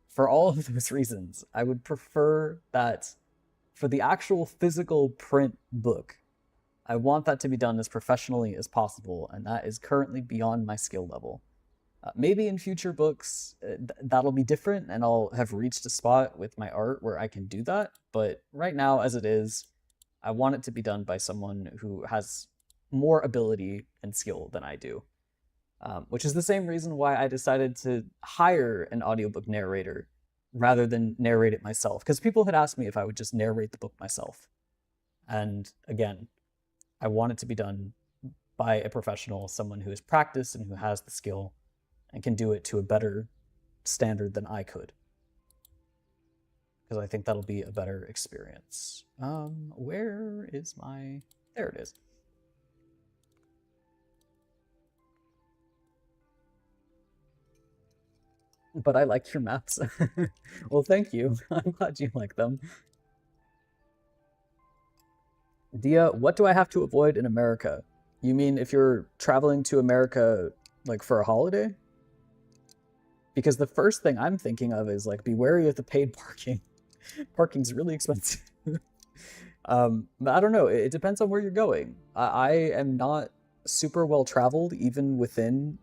for all of those reasons, I would prefer that for the actual physical print book, I want that to be done as professionally as possible, and that is currently beyond my skill level. Maybe in future books, that'll be different, and I'll have reached a spot with my art where I can do that, but right now, as it is, I want it to be done by someone who has more ability and skill than I do. Which is the same reason why I decided to hire an audiobook narrator rather than narrate it myself. Because people had asked me if I would just narrate the book myself. And again, I want it to be done by a professional, someone who has practiced and who has the skill and can do it to a better standard than I could. Because I think that'll be a better experience. Where is my... There it is. But I like your maps. Well, thank you. I'm glad you like them. Dia, what do I have to avoid in America? You mean if you're traveling to America, like, for a holiday? Because the first thing I'm thinking of is, like, be wary of the paid parking. Parking's really expensive. But I don't know. It depends on where you're going. I am not super well traveled, even within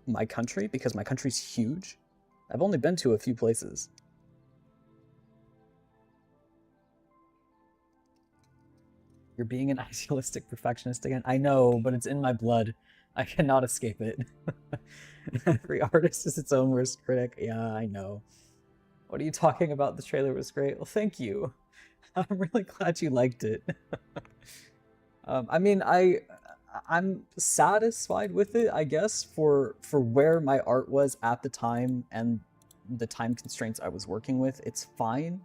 my country, because my country's huge. I've only been to a few places. You're being an idealistic perfectionist again. I know, but it's in my blood. I cannot escape it. Every artist is its own worst critic. Yeah, I know. What are you talking about? The trailer was great. Well, thank you. I'm really glad you liked it. I mean, I'm satisfied with it, I guess, for where my art was at the time and the time constraints I was working with. It's fine,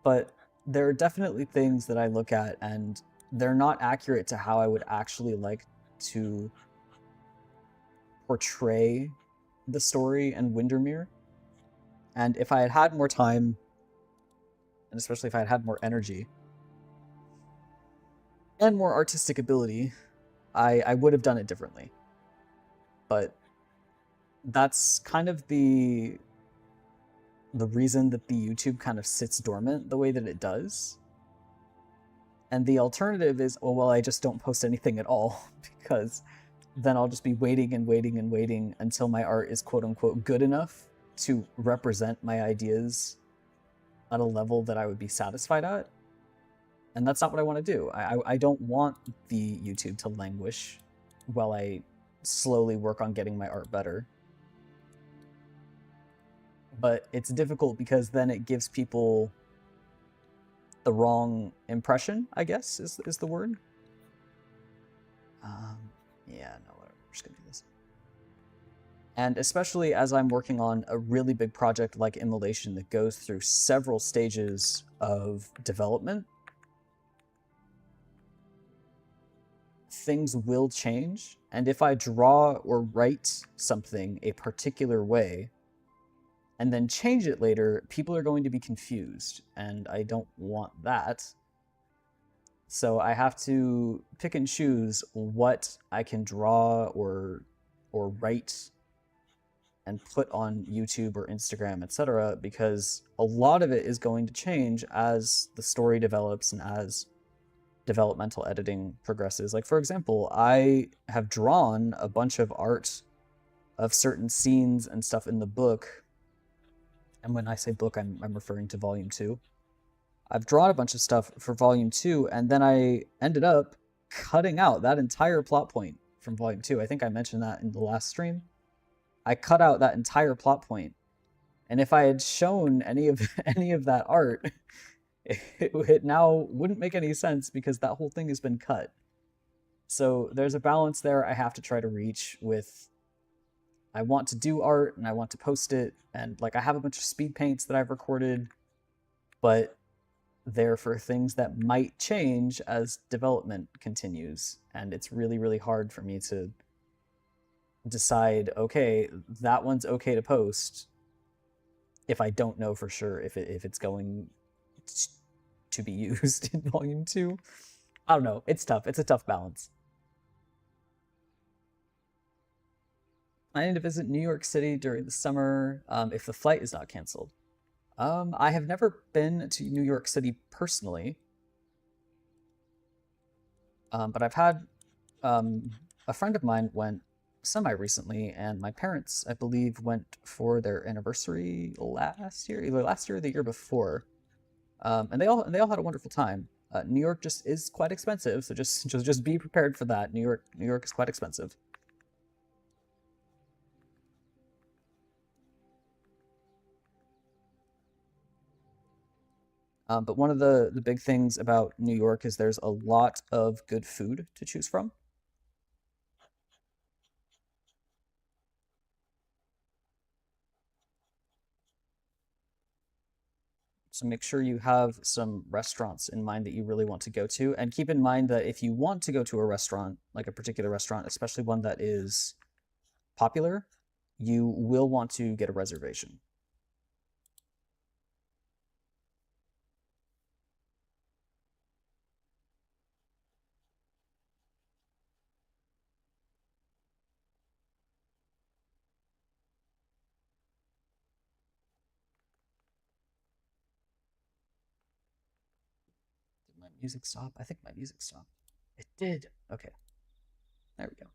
but there are definitely things that I look at and they're not accurate to how I would actually like to portray the story and Windermere. And if I had had more time, and especially if I had had more energy and more artistic ability, I would have done it differently. But that's kind of the reason that the YouTube kind of sits dormant the way that it does. And the alternative is, oh, well, I just don't post anything at all, because then I'll just be waiting and waiting and waiting until my art is quote-unquote good enough to represent my ideas at a level that I would be satisfied at. And that's not what I want to do. I don't want the YouTube to languish while I slowly work on getting my art better. But it's difficult because then it gives people the wrong impression, I guess, is the word. Yeah, no, whatever. We're just gonna do this. And especially as I'm working on a really big project like Immolation that goes through several stages of development, things will change. And if I draw or write something a particular way and then change it later, people are going to be confused, and I don't want that. So I have to pick and choose what I can draw or write and put on YouTube or Instagram, etc., because a lot of it is going to change as the story develops and as developmental editing progresses. Like, for example, I have drawn a bunch of art of certain scenes and stuff in the book. And when I say book, I'm referring to Volume 2. I've drawn a bunch of stuff for Volume 2, and then I ended up cutting out that entire plot point from Volume 2. I think I mentioned that in the last stream. I cut out that entire plot point. And if I had shown any of that art, it now wouldn't make any sense because that whole thing has been cut. So there's a balance there I have to try to reach with I want to do art and I want to post it, and like I have a bunch of speed paints that I've recorded, but they're for things that might change as development continues, and it's really, really hard for me to decide, okay, that one's okay to post if I don't know for sure if it's going to be used in volume 2. I don't know. It's tough. It's a tough balance. I need to visit New York City during the summer if the flight is not canceled. I have never been to New York City personally, but I've had a friend of mine went semi recently, and my parents, I believe, went for their anniversary last year, either last year or the year before, and they all had a wonderful time. New York just is quite expensive, so just be prepared for that. New York is quite expensive. But one of the big things about New York is there's a lot of good food to choose from. So make sure you have some restaurants in mind that you really want to go to. And keep in mind that if you want to go to a restaurant, like a particular restaurant, especially one that is popular, you will want to get a reservation. Did my music stop? I think my music stopped. It did. Okay, there we go.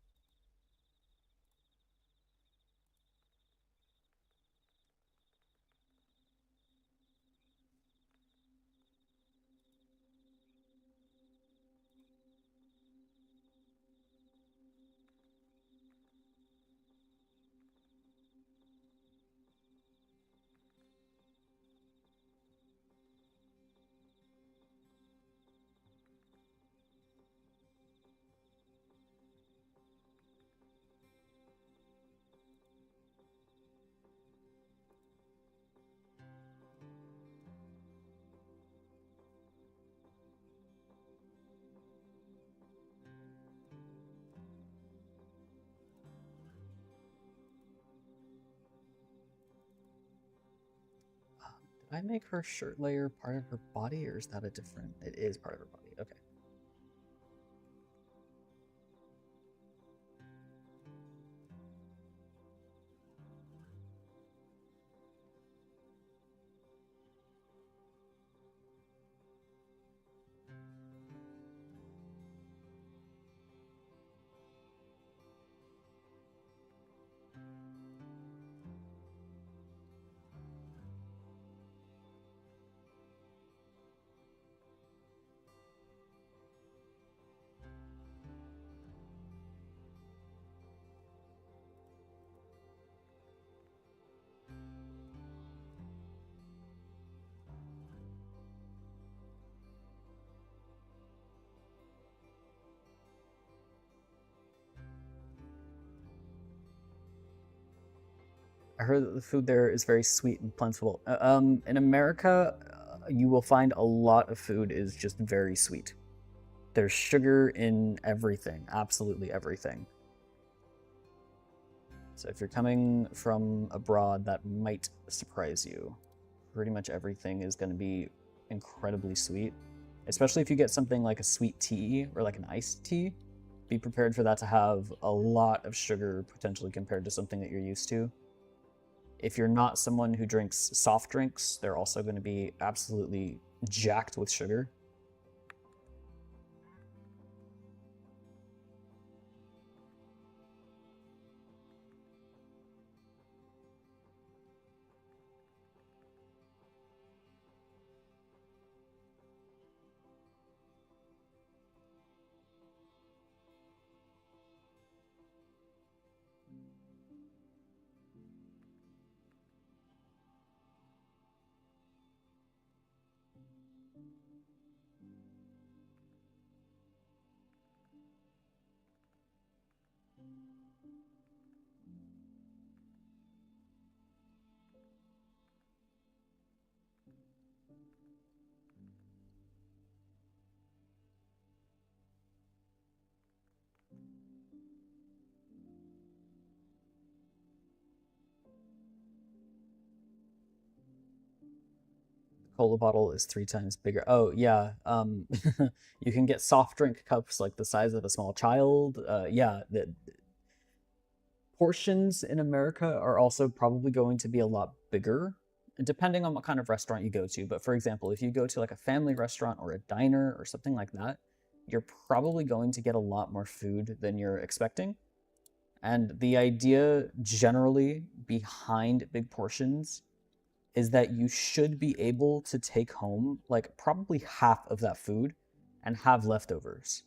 Did I make her shirt layer part of her body, or is that a different? It is part of her body. Okay. I heard that the food there is very sweet and plentiful. In America, you will find a lot of food is just very sweet. There's sugar in everything, absolutely everything. So if you're coming from abroad, that might surprise you. Pretty much everything is going to be incredibly sweet, especially if you get something like a sweet tea or like an iced tea. Be prepared for that to have a lot of sugar potentially compared to something that you're used to. If you're not someone who drinks soft drinks, they're also going to be absolutely jacked with sugar. Cola bottle is 3 times bigger. Oh yeah, you can get soft drink cups like the size of a small child. Yeah, the portions in America are also probably going to be a lot bigger, depending on what kind of restaurant you go to. But for example, if you go to like a family restaurant or a diner or something like that, you're probably going to get a lot more food than you're expecting. And the idea generally behind big portions is that you should be able to take home like probably half of that food and have leftovers.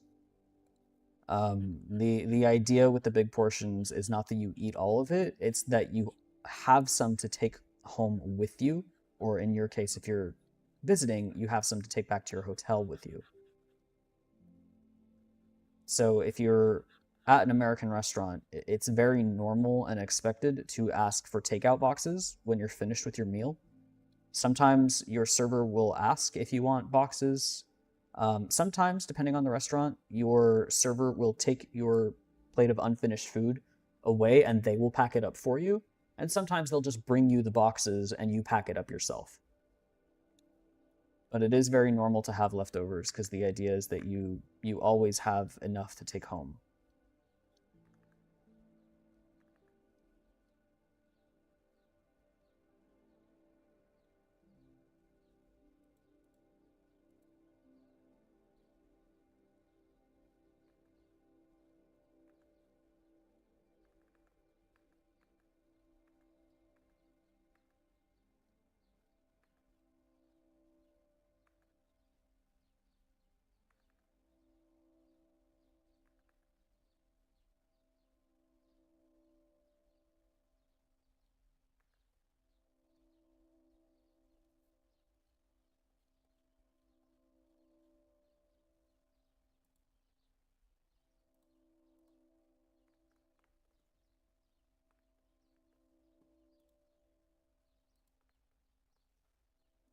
The idea with the big portions is not that you eat all of it; it's that you have some to take home with you, or in your case, if you're visiting, you have some to take back to your hotel with you. So if you're at an American restaurant, it's very normal and expected to ask for takeout boxes when you're finished with your meal. Sometimes your server will ask if you want boxes. Sometimes, depending on the restaurant, your server will take your plate of unfinished food away and they will pack it up for you. And sometimes they'll just bring you the boxes and you pack it up yourself. But it is very normal to have leftovers because the idea is that you always have enough to take home.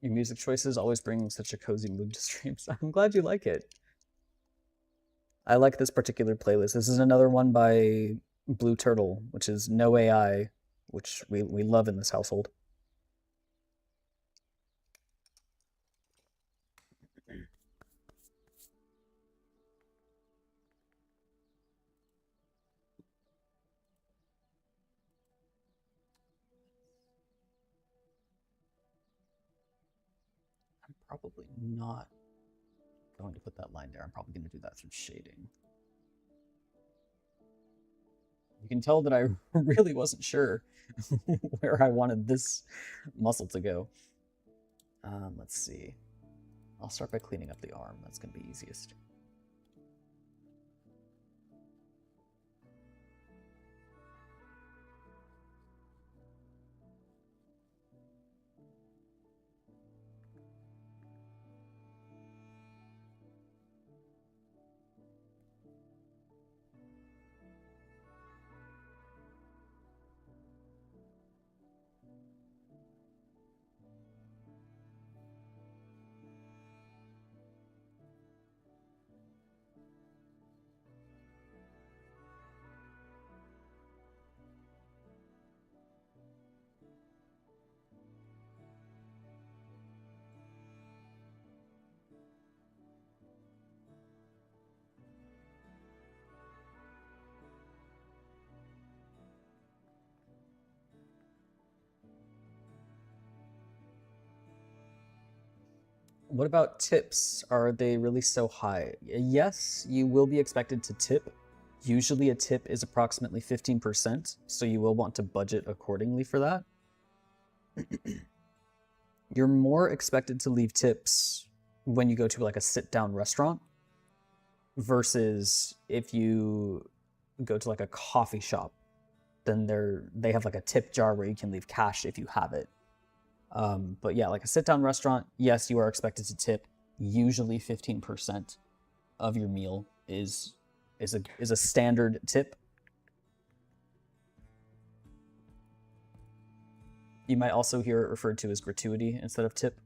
Your music choices always bring such a cozy mood to streams. I'm glad you like it. I like this particular playlist. This is another one by Blue Turtle, which is No AI, which we love in this household. I'm probably not going to put that line there. I'm probably going to do that through shading. You can tell that I really wasn't sure where I wanted this muscle to go. Let's see. I'll start by cleaning up the arm. That's going to be easiest. What about tips? Are they really so high? Yes, you will be expected to tip. Usually a tip is approximately 15%, so you will want to budget accordingly for that. You're more expected to leave tips when you go to like a sit-down restaurant versus if you go to like a coffee shop, then they have like a tip jar where you can leave cash if you have it. But yeah, like a sit-down restaurant, yes, you are expected to tip. Usually 15% of your meal is a standard tip. You might also hear it referred to as gratuity instead of tip.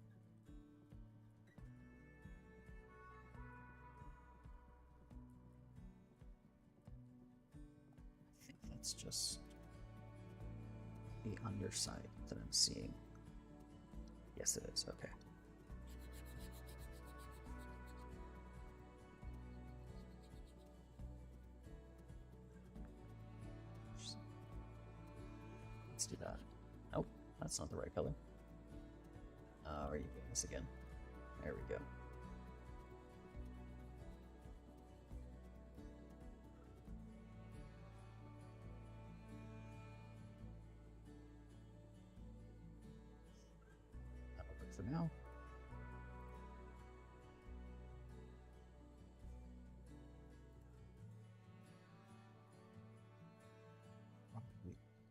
I think that's just the underside that I'm seeing. Yes, it is. Okay. Let's do that. Nope, that's not the right color. Are you doing this again? There we go. That'll work for now.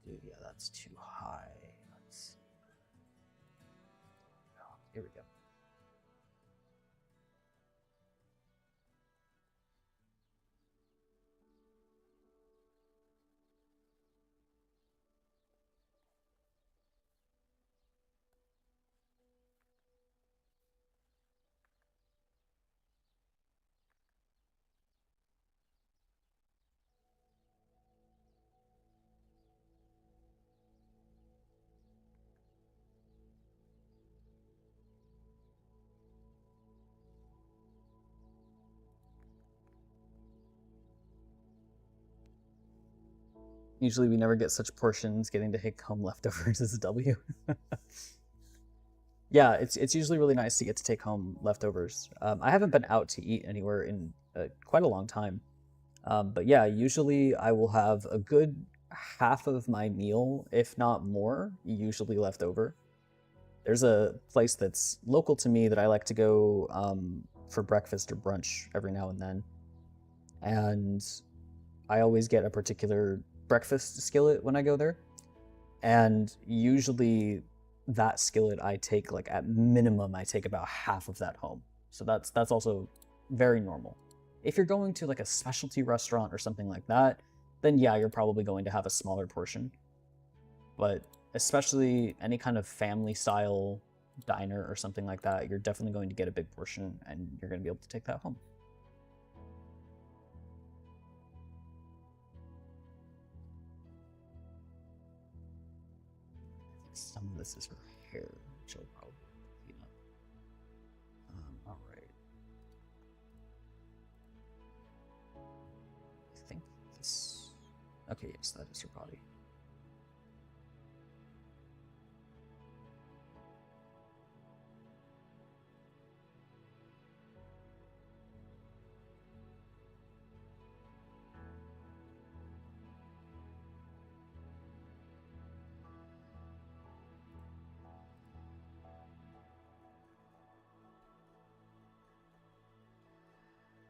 Yeah, that's too high. Let's... Oh, here we go. Usually we never get such portions. Getting to take home leftovers is a W. Yeah, it's usually really nice to get to take home leftovers. I haven't been out to eat anywhere in quite a long time. But yeah, usually I will have a good half of my meal, if not more, usually left over. There's a place that's local to me that I like to go for breakfast or brunch every now and then. And I always get a particular breakfast skillet when I go there. And usually that skillet I take, like at minimum, I take about half of that home. So that's also very normal. If you're going to like a specialty restaurant or something like that, then yeah, you're probably going to have a smaller portion. But especially any kind of family style diner or something like that, you're definitely going to get a big portion and you're going to be able to take that home. Some of this is her hair, which I'll probably clean up. All right. I think this... Okay, yes, that is her body.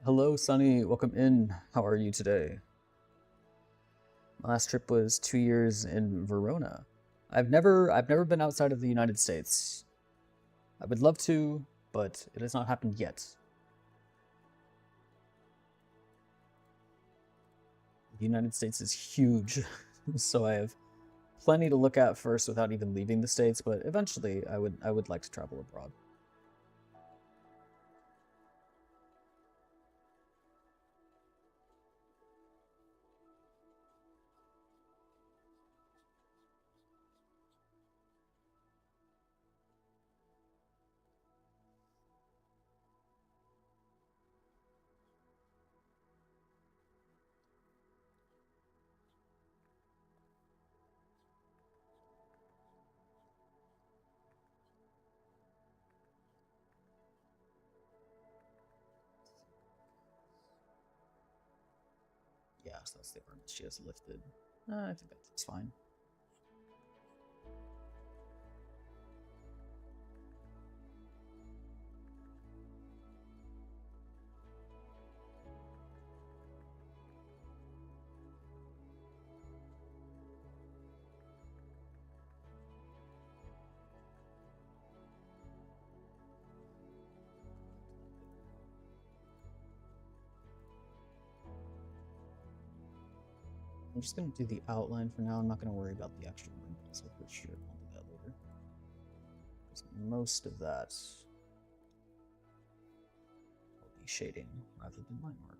Hello, Sunny. Welcome in. How are you today? My last trip was 2 years in Verona. I've never been outside of the United States. I would love to, but it has not happened yet. The United States is huge, so I have plenty to look at first without even leaving the States, but eventually I would like to travel abroad. Yeah, so that's the apartment she has lifted. I think that's fine. I'm just going to do the outline for now. I'm not going to worry about the extra wrinkles. For sure, I'll do that later. Because most of that will be shading rather than line work.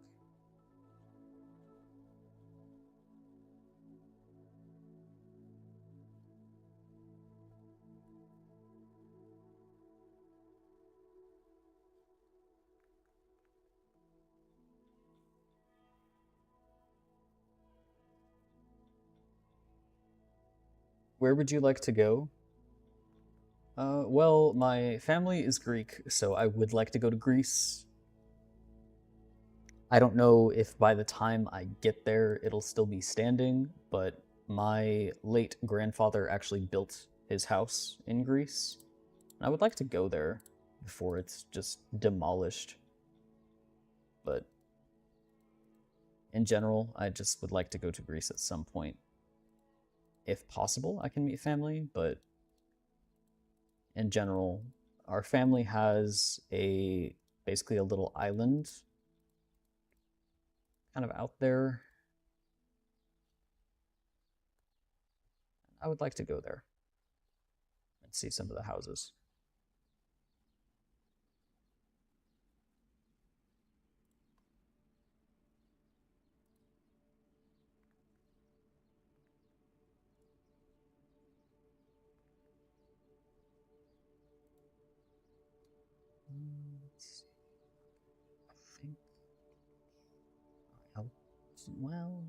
Where would you like to go? Well, my family is Greek, so I would like to go to Greece. I don't know if by the time I get there it'll still be standing, but my late grandfather actually built his house in Greece. I would like to go there before it's just demolished. But in general, I just would like to go to Greece at some point. If possible, I can meet family, but in general, our family has basically a little island kind of out there. I would like to go there and see some of the houses. Let's see. I think I'll, well,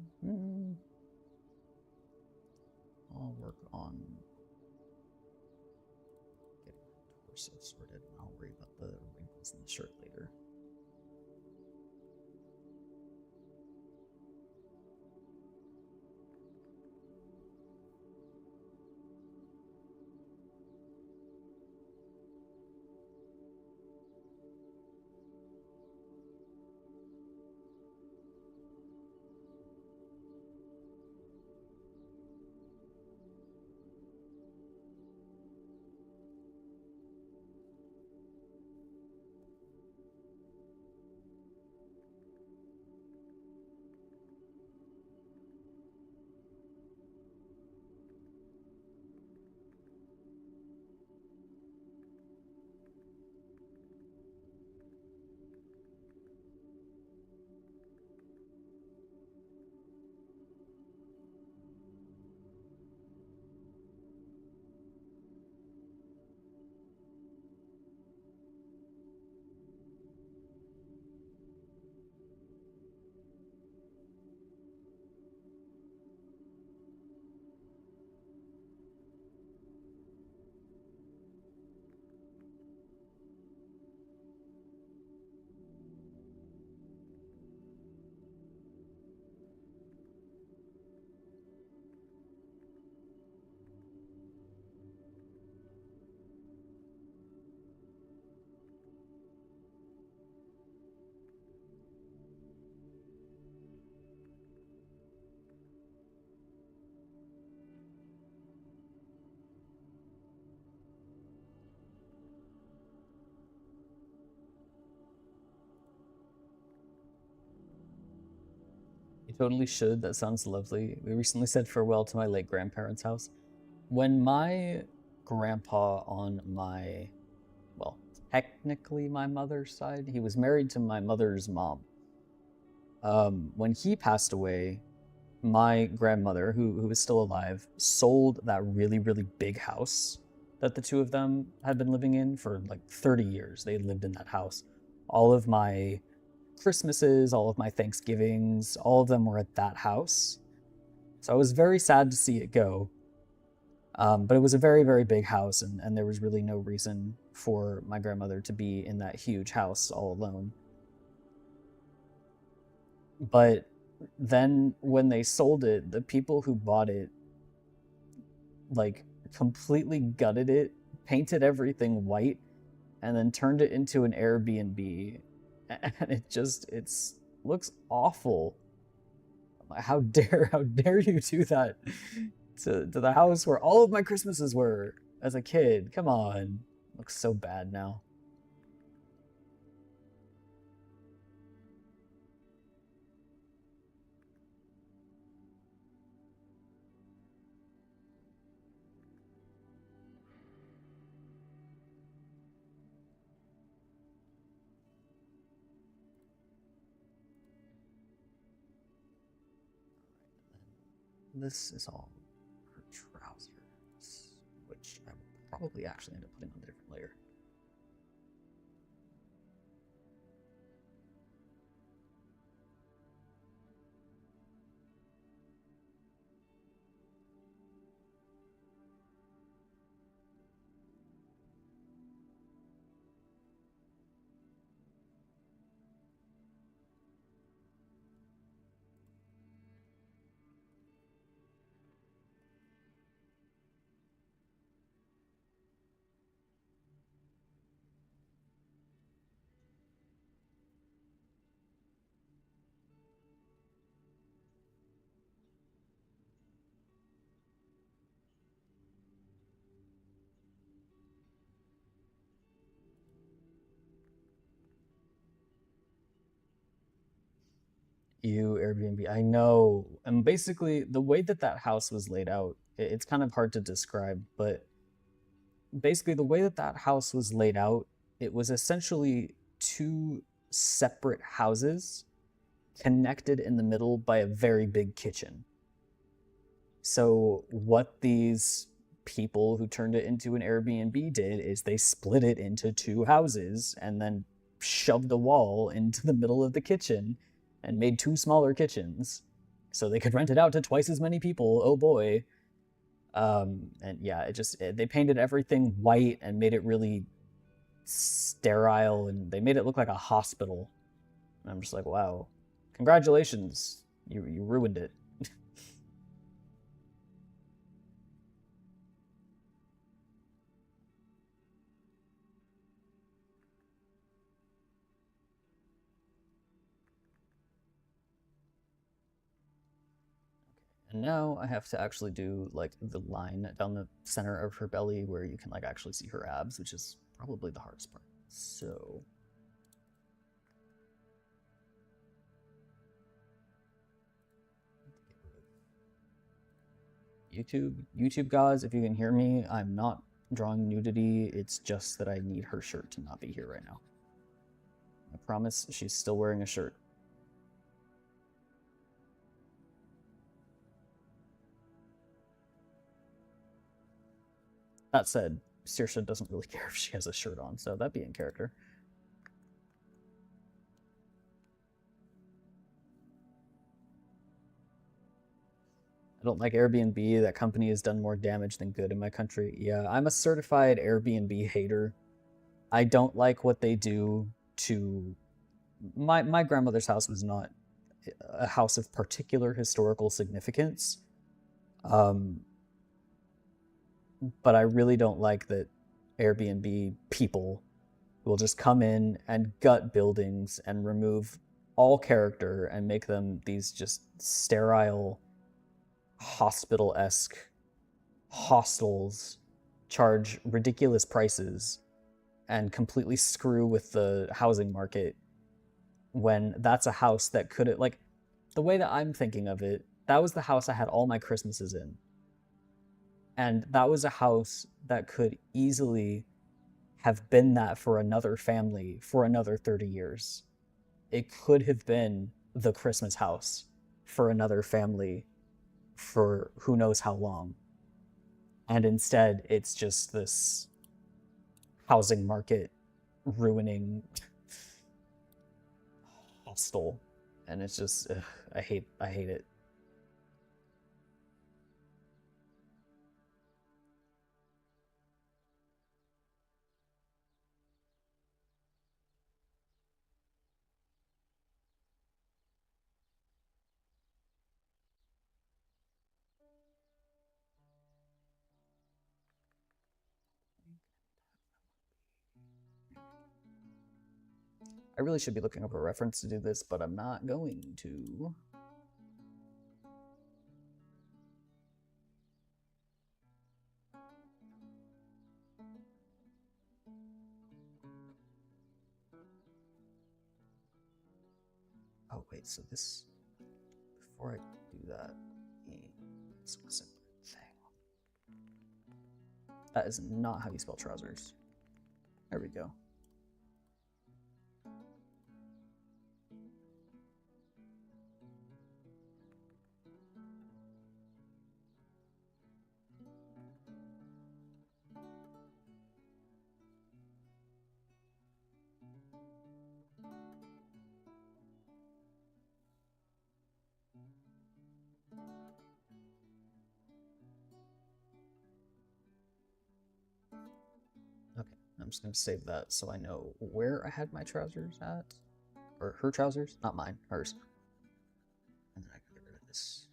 I'll work on getting the torso sorted, and I'll worry about the wrinkles in the shirt later. You totally should. That sounds lovely. We recently said farewell to my late grandparents' house. When my grandpa on my, well, technically my mother's side, he was married to my mother's mom. When he passed away, my grandmother, who is still alive, sold that really, really big house that the two of them had been living in for like 30 years. They had lived in that house. All of my Christmases, all of my Thanksgivings, all of them were at that house. So I was very sad to see it go. But it was a very, very big house, and there was really no reason for my grandmother to be in that huge house all alone. But then when they sold it, the people who bought it, like, completely gutted it, painted everything white, and then turned it into an Airbnb. And it's looks awful. How dare you do that to the house where all of my Christmases were as a kid? Come on. Looks so bad now. This is all her trousers, which I will probably actually end up putting on a different layer. You Airbnb. I know. And basically, the way that that house was laid out, it's kind of hard to describe, but basically, the way that that house was laid out, it was essentially two separate houses connected in the middle by a very big kitchen. So, what these people who turned it into an Airbnb did is they split it into two houses and then shoved a wall into the middle of the kitchen and made two smaller kitchens so they could rent it out to twice as many people. Oh boy. And yeah, they painted everything white and made it really sterile, and they made it look like a hospital. And I'm just like, wow, congratulations, you ruined it. And now I have to actually do like the line down the center of her belly where you can like actually see her abs, which is probably the hardest part. So YouTube gods, if you can hear me, I'm not drawing nudity. It's just that I need her shirt to not be here right now. I promise she's still wearing a shirt. That said, Saoirse doesn't really care if she has a shirt on, so that'd be in character. I don't like Airbnb. That company has done more damage than good in my country. Yeah, I'm a certified Airbnb hater. I don't like what they do to my grandmother's house was not a house of particular historical significance. Um, but I really don't like that Airbnb people will just come in and gut buildings and remove all character and make them these just sterile hospital-esque hostels, charge ridiculous prices, and completely screw with the housing market when that's a house that could have, like, the way that I'm thinking of it, that was the house I had all my Christmases in. And that was a house that could easily have been that for another family for another 30 years. It could have been the Christmas house for another family for who knows how long. And instead, it's just this housing market ruining hostel. And it's just, ugh, I hate it. I really should be looking up a reference to do this, but I'm not going to. Oh, wait, so this, before I do that, it's a separate thing. That is not how you spell trousers. There we go. Okay, I'm just gonna save that so I know where I had my trousers at. Or her trousers, not mine, hers. And then I can get rid of this.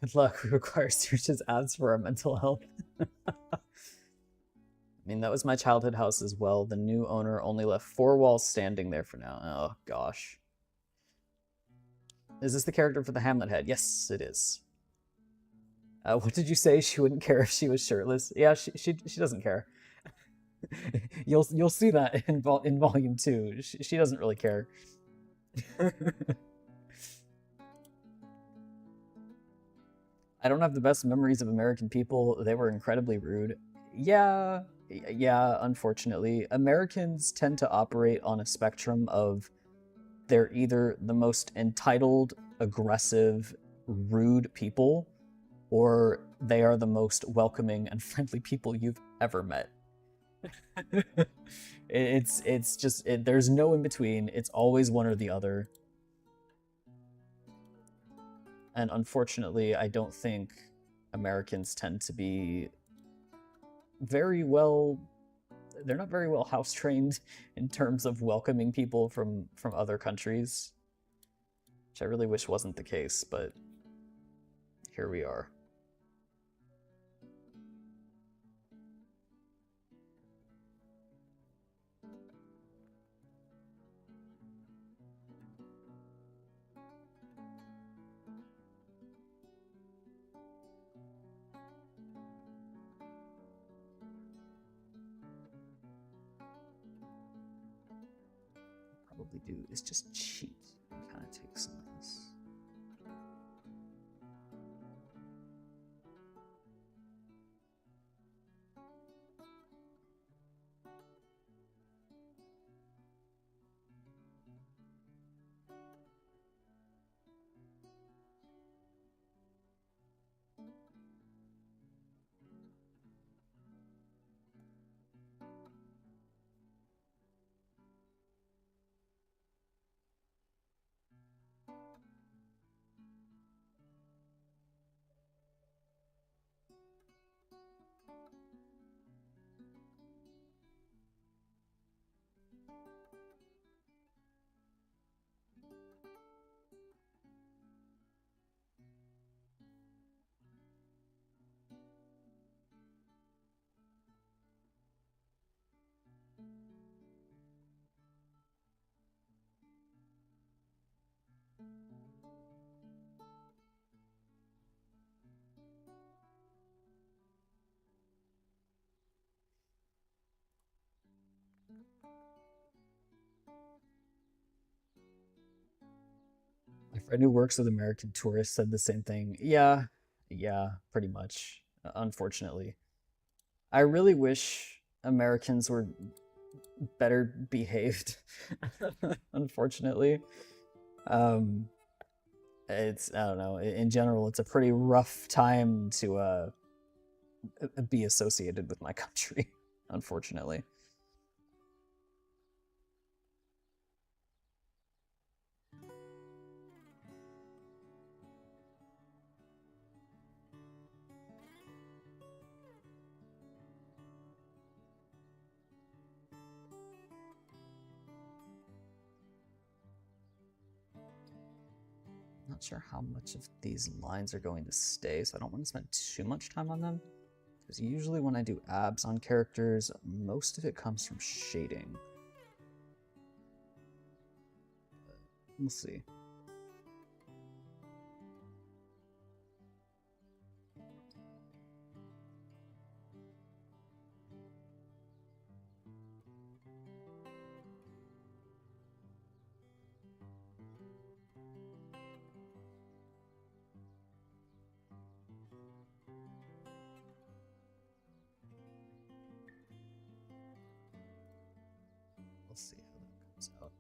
Good luck. We require Sturge's ads for our mental health. I mean, that was my childhood house as well. The new owner only left 4 walls standing there for now. Oh, gosh. Is this the character for the Hamlet head? Yes, it is. What did you say? She wouldn't care if she was shirtless? Yeah, she doesn't care. You'll see that in volume 2. She doesn't really care. I don't have the best memories of American people. They were incredibly rude. Yeah, unfortunately. Americans tend to operate on a spectrum of they're either the most entitled, aggressive, rude people, or they are the most welcoming and friendly people you've ever met. It's just, there's no in between. It's always one or the other. And unfortunately, I don't think Americans tend to be very well... They're not very well house-trained in terms of welcoming people from other countries. Which I really wish wasn't the case, but here we are. Probably do is just cheat and kind of take some of this. My friend who works with American tourists said the same thing. Yeah, pretty much, unfortunately. I really wish Americans were better behaved, unfortunately. It's, I don't know, in general, it's a pretty rough time to be associated with my country, unfortunately. Not sure how much of these lines are going to stay, so I don't want to spend too much time on them. Because usually when I do abs on characters, most of it comes from shading. But we'll see. We'll see how that comes out.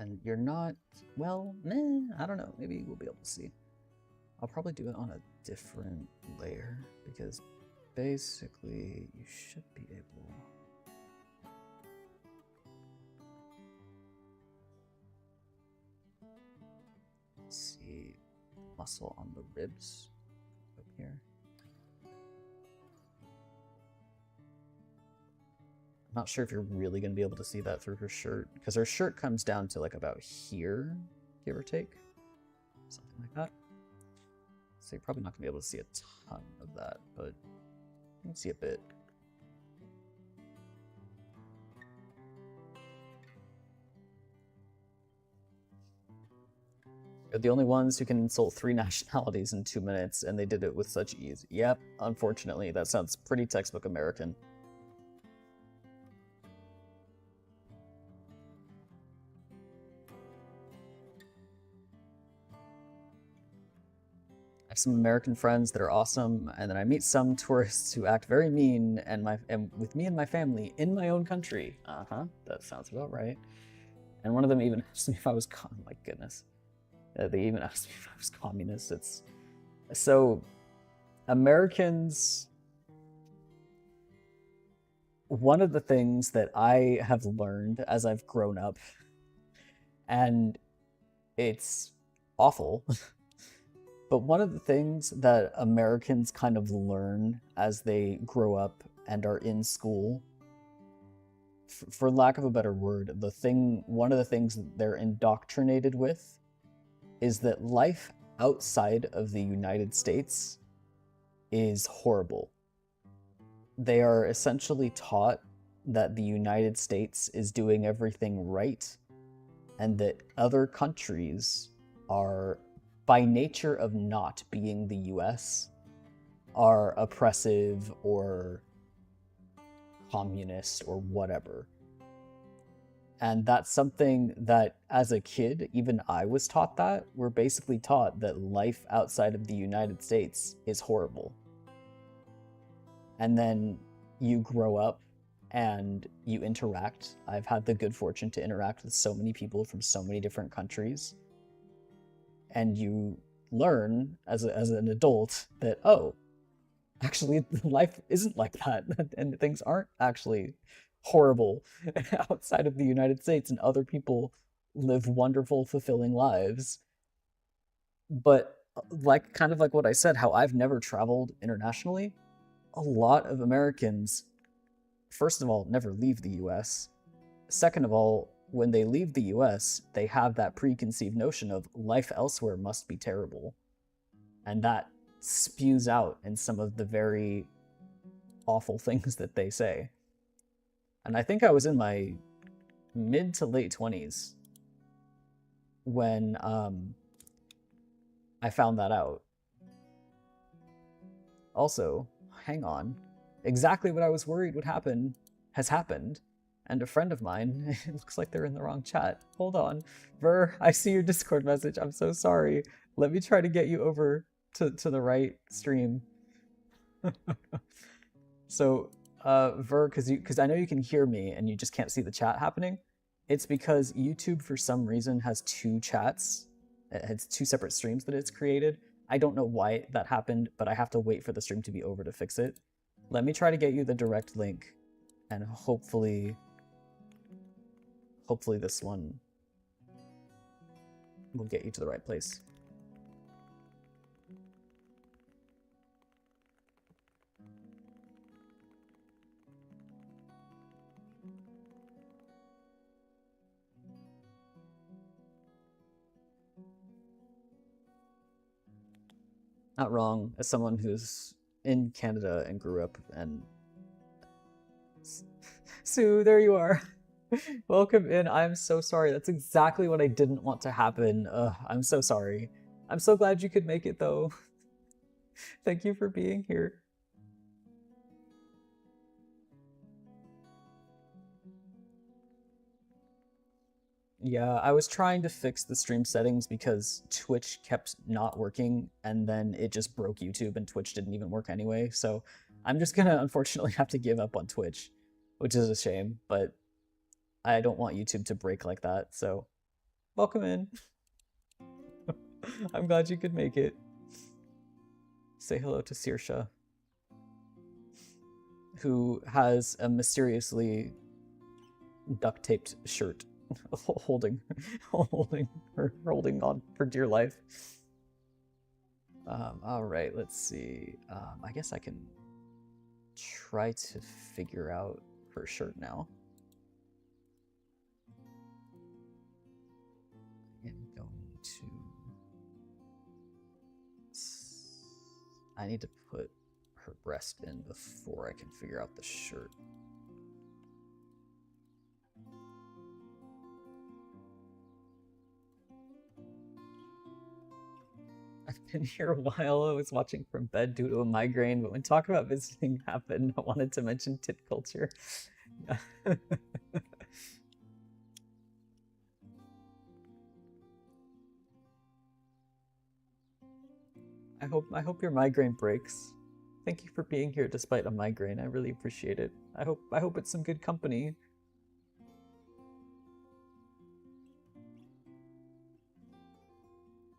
And you're not, well, I don't know. Maybe we'll be able to see. I'll probably do it on a different layer because basically you should be able... see muscle on the ribs up here. I'm not sure if you're really going to be able to see that through her shirt, because her shirt comes down to like about here, give or take. Something like that. So you're probably not going to be able to see a ton of that, but you can see a bit. They're the only ones who can insult 3 nationalities in 2 minutes, and they did it with such ease. Yep, unfortunately, that sounds pretty textbook American. I have some American friends that are awesome, and then I meet some tourists who act very mean, and with me and my family in my own country. That sounds about right. And one of them even asked me if I was my goodness. They even asked me if I was communist. It's so Americans. One of the things that I have learned as I've grown up, and it's awful, but one of the things that Americans kind of learn as they grow up and are in school, for lack of a better word, one of the things that they're indoctrinated with is that life outside of the United States is horrible. They are essentially taught that the United States is doing everything right, and that other countries are, by nature of not being the US, are oppressive or communist or whatever. And that's something that, as a kid, even I was taught that. We're basically taught that life outside of the United States is horrible. And then you grow up and you interact. I've had the good fortune to interact with so many people from so many different countries. And you learn as an adult that, oh, actually life isn't like that, and things aren't actually horrible outside of the United States, and other people live wonderful, fulfilling lives. But kind of like what I said, how I've never traveled internationally, a lot of Americans, first of all, never leave the US. Second of all, when they leave the US, they have that preconceived notion of life elsewhere must be terrible. And that spews out in some of the very awful things that they say. And I think I was in my mid to late 20s when I found that out. Also, hang on, exactly what I was worried would happen has happened. And a friend of mine, it looks like they're in the wrong chat. Hold on. Ver, I see your Discord message. I'm so sorry. Let me try to get you over to the right stream. So, Ver, because I know you can hear me and you just can't see the chat happening. It's because YouTube, for some reason, has 2 chats. It has 2 separate streams that it's created. I don't know why that happened, but I have to wait for the stream to be over to fix it. Let me try to get you the direct link, and hopefully this one will get you to the right place. Not wrong, as someone who's in Canada and grew up and... Sue, there you are. Welcome in. I'm so sorry. That's exactly what I didn't want to happen. I'm so sorry. I'm so glad you could make it, though. Thank you for being here. Yeah, I was trying to fix the stream settings because Twitch kept not working, and then it just broke YouTube, and Twitch didn't even work anyway. So I'm just gonna unfortunately have to give up on Twitch, which is a shame, but I don't want YouTube to break like that, so welcome in. I'm glad you could make it. Say hello to Sirsha, who has a mysteriously duct-taped shirt holding on for dear life. All right, let's see. I guess I can try to figure out her shirt now. I am going to I need to put her breast in before I can figure out the shirt. I've been here a while. I was watching from bed due to a migraine, but when talk about visiting happened, I wanted to mention tit culture. Yeah. I hope your migraine breaks. Thank you for being here despite a migraine. I really appreciate it. I hope it's some good company.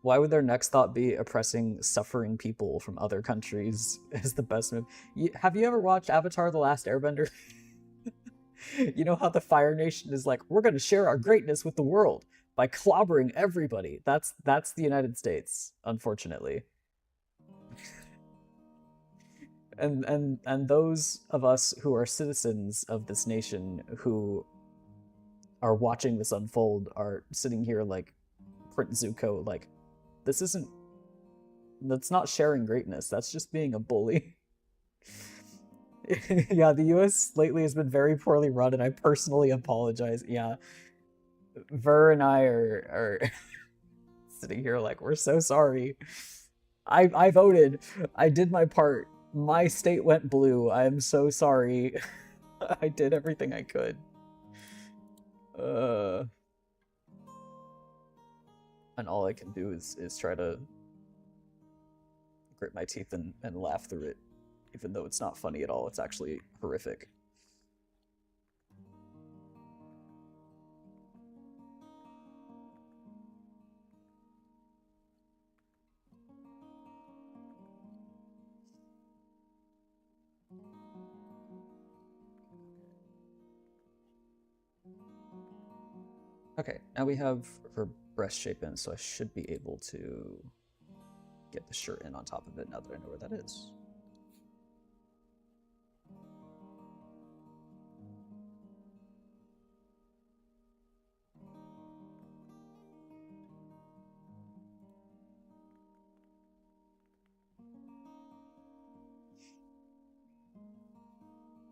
Why would their next thought be oppressing suffering people from other countries is the best move? Have you ever watched Avatar: The Last Airbender? You know how the Fire Nation is like, we're going to share our greatness with the world by clobbering everybody. That's the United States, unfortunately. And those of us who are citizens of this nation who are watching this unfold are sitting here like Prince Zuko, like, this isn't, that's not sharing greatness, that's just being a bully. Yeah, the US lately has been very poorly run, and I personally apologize. Yeah, Ver and I are sitting here like, we're so sorry. I voted. I did my part. My state went blue. I am so sorry. I did everything I could. And all I can do is try to grit my teeth and laugh through it. Even though it's not funny at all, it's actually horrific. Okay, now we have her breast shape in, so I should be able to get the shirt in on top of it now that I know where that is.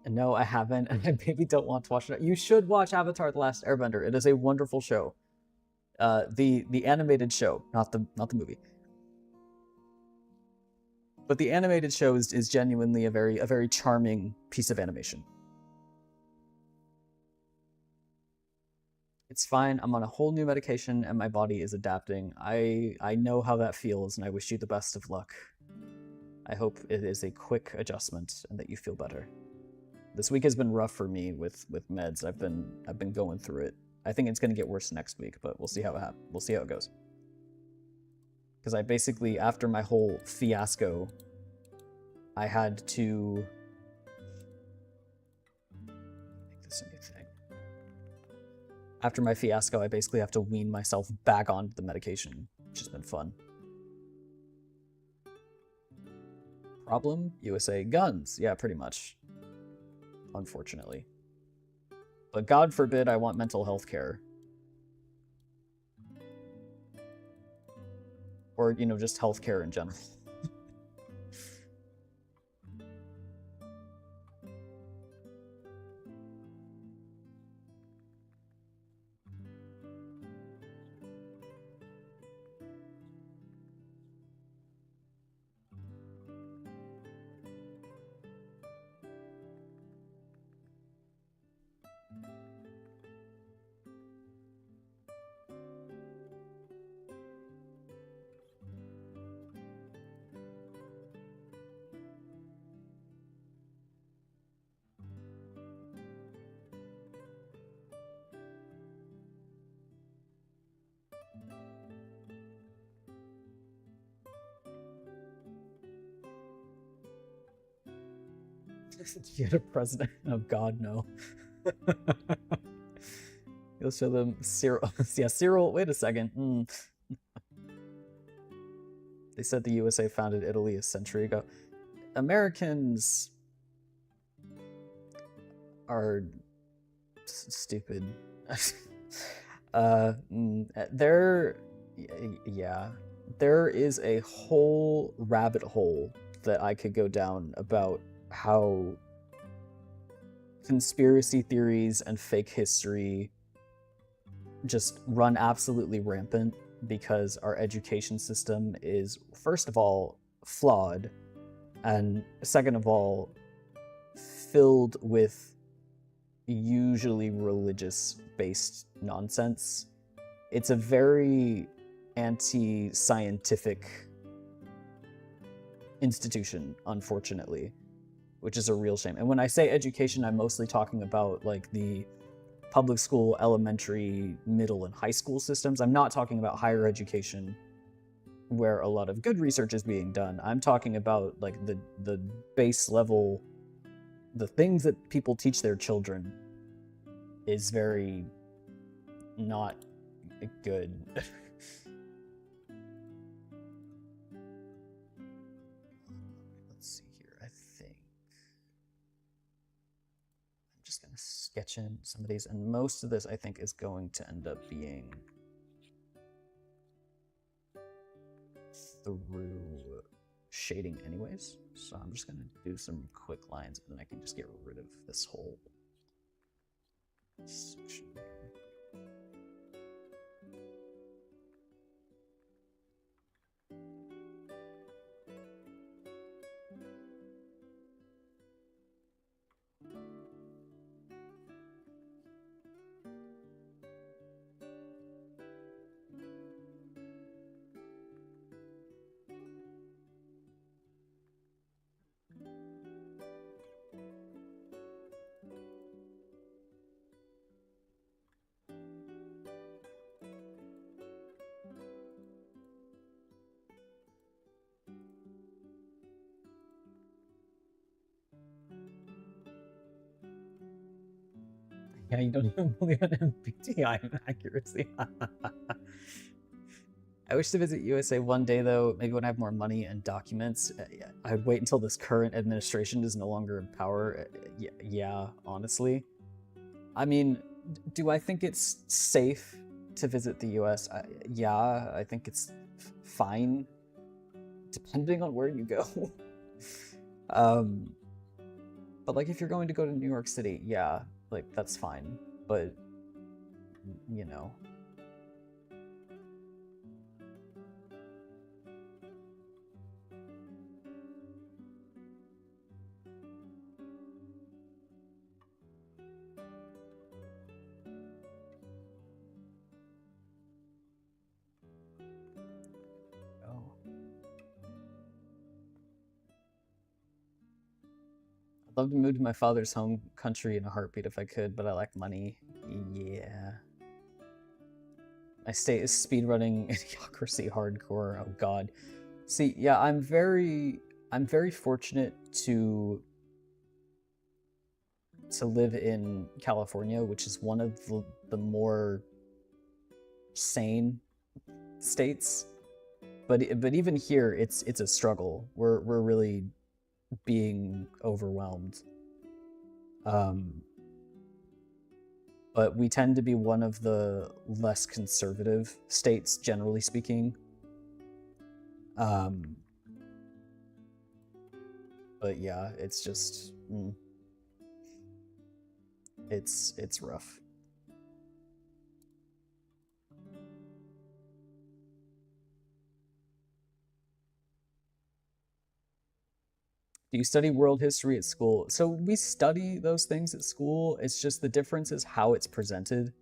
And no, I haven't, and I maybe don't want to watch it. You should watch Avatar: The Last Airbender. It is a wonderful show. The animated show, not the movie. But the animated show is genuinely a very charming piece of animation. It's fine. I'm on a whole new medication and my body is adapting. I know how that feels, and I wish you the best of luck. I hope it is a quick adjustment and that you feel better. This week has been rough for me with meds. I've been going through it. I think it's gonna get worse next week, but we'll see how it goes. Because I basically, after my whole fiasco, I had to make this a new thing. After my fiasco, I basically have to wean myself back onto the medication, which has been fun. Problem? USA guns. Yeah, pretty much. Unfortunately. But God forbid I want mental health care. Or, you know, just healthcare in general. Yet a president? Oh God, no. You'll show them Cyril. Yeah, Cyril. Wait a second. They said the USA founded Italy a century ago. Americans are stupid. Yeah. There is a whole rabbit hole that I could go down about how conspiracy theories and fake history just run absolutely rampant because our education system is, first of all, flawed, and second of all, filled with usually religious-based nonsense. It's a very anti-scientific institution, unfortunately, which is a real shame. And when I say education, I'm mostly talking about like the public school, elementary, middle, and high school systems. I'm not talking about higher education where a lot of good research is being done. I'm talking about like the base level, the things that people teach their children is very not good. Let's see here. I think I'm just gonna sketch in some of these, and most of this I think is going to end up being through shading anyways. So I'm just gonna do some quick lines, and then I can just get rid of this whole section here. Yeah, you don't even believe in MBTI accuracy. I wish to visit USA one day, though, maybe when I have more money and documents. I'd wait until this current administration is no longer in power. Yeah, honestly. I mean, do I think it's safe to visit the US? Yeah, I think it's fine, depending on where you go. But like if you're going to go to New York City, yeah, like that's fine. But, you know. I'd love to move to my father's home country in a heartbeat if I could, but I lack money. Yeah. My state is speedrunning idiocracy hardcore. Oh god. See, yeah, I'm very fortunate to live in California, which is one of the more sane states. But even here, it's a struggle. We're really being overwhelmed. But we tend to be one of the less conservative states, generally speaking. But yeah, it's just it's rough. Do you study world history at school? So we study those things at school. It's just the difference is how it's presented.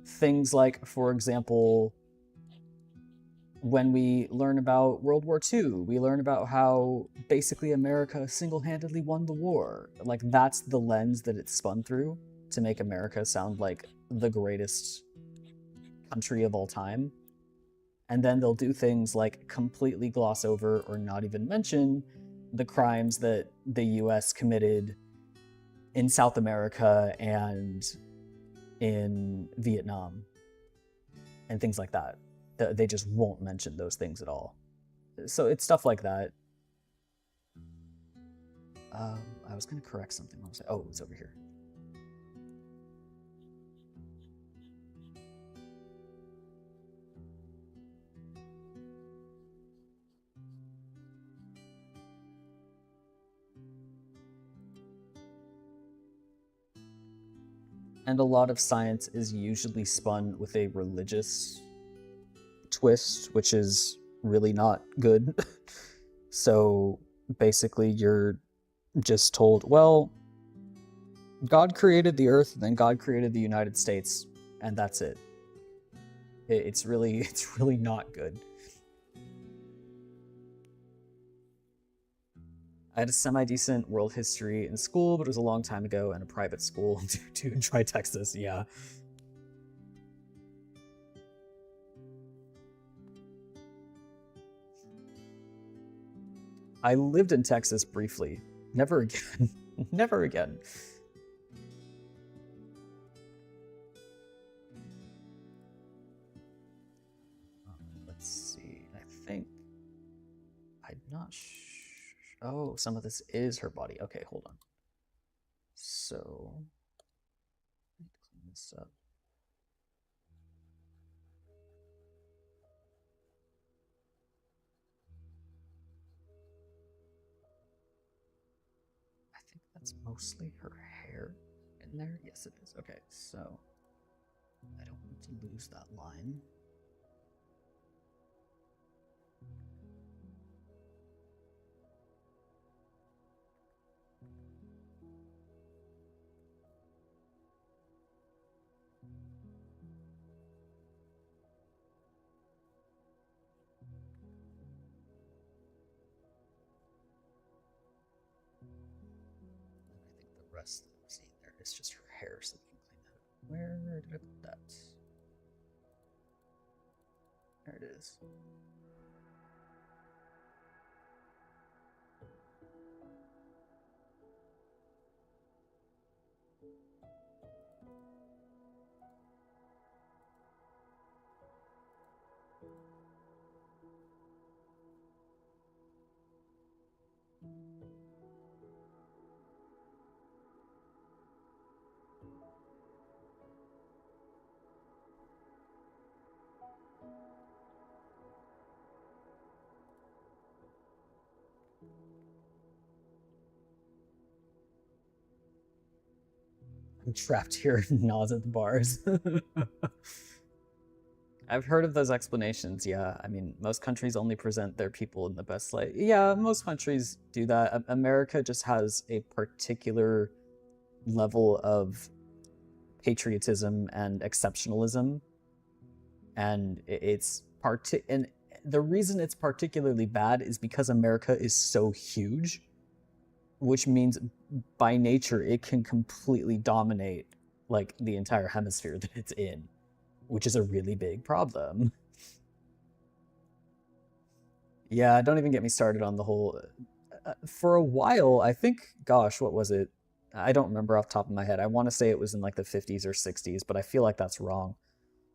Things like, for example, when we learn about World War II, we learn about how basically America single-handedly won the war. Like, that's the lens that it's spun through to make America sound like the greatest country of all time. And then they'll do things like completely gloss over or not even mention the crimes that the US committed in South America and in Vietnam and things like that. They just won't mention those things at all. So it's stuff like that. I was going to correct something. What was I? Oh, it was over here. And a lot of science is usually spun with a religious twist, which is really not good. So basically, you're just told, well, God created the Earth, and then God created the United States, and that's it. It's really not good. I had a semi-decent world history in school, but it was a long time ago, and a private school to try Texas, yeah. I lived in Texas briefly. Never again. Never again. Let's see. I think I'm not oh, some of this is her body. Okay, hold on. So clean this up. I think that's mostly her hair in there. Yes, it is. Okay, so I don't want to lose that line. I think the rest that I'm seeing there is just her hair, so we can clean that up. Where did I put that? There it is. I'm trapped here, nods at the bars. I've heard of those explanations, yeah. I mean, most countries only present their people in the best light. Yeah, most countries do that. America just has a particular level of patriotism and exceptionalism, and and the reason it's particularly bad is because America is so huge, which means by nature it can completely dominate like the entire hemisphere that it's in, which is a really big problem. Yeah, don't even get me started on the whole. For a while, I think, gosh, what was it? I don't remember off the top of my head. I want to say it was in like the 50s or 60s, but I feel like that's wrong.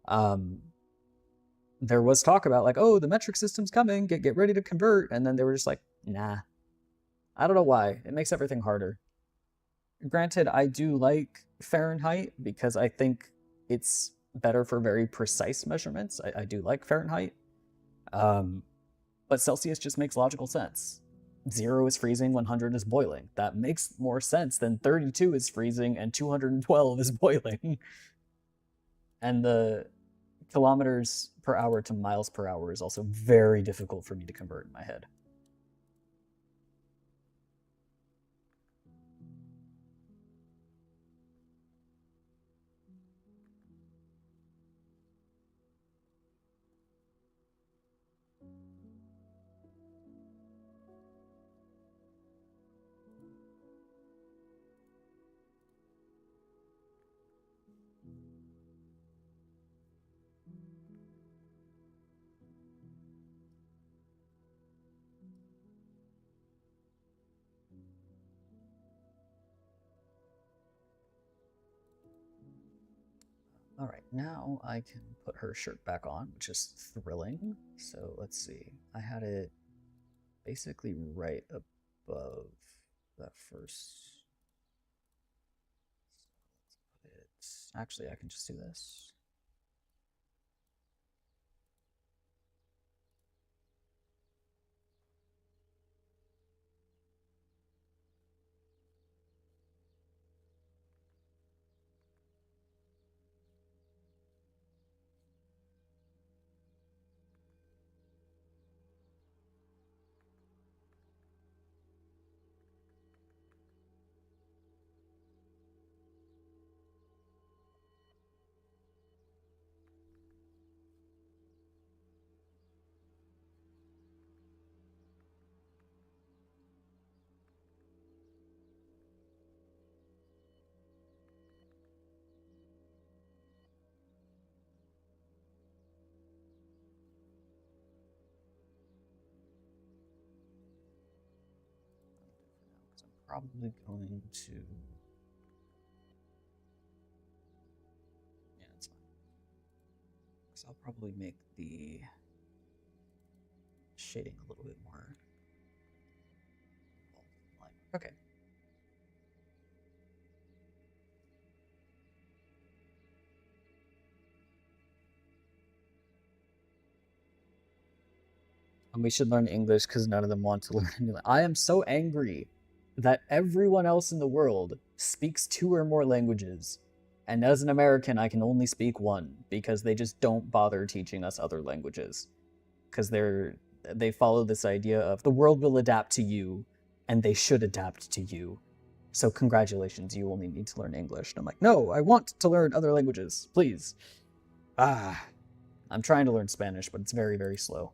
Um, there was talk about like, oh, the metric system's coming, get ready to convert, and then they were just like, nah. I don't know why. It makes everything harder. Granted, I do like Fahrenheit because I think it's better for very precise measurements. I do like Fahrenheit. Um, but Celsius just makes logical sense. 0 is freezing, 100 is boiling. That makes more sense than 32 is freezing and 212 is boiling. And the kilometers per hour to miles per hour is also very difficult for me to convert in my head. All right, now I can put her shirt back on, which is thrilling. So let's see. I had it basically right above that first. Let's put it. Actually, I can just do this. probably going to... Yeah, it's fine. So I'll probably make the shading a little bit more. Okay. And we should learn English because none of them want to learn English. I am so angry that everyone else in the world speaks 2 or more languages. And as an American, I can only speak 1 because they just don't bother teaching us other languages. Because they follow this idea of the world will adapt to you and they should adapt to you. So congratulations, you only need to learn English. And I'm like, no, I want to learn other languages, please. I'm trying to learn Spanish, but it's very, very slow.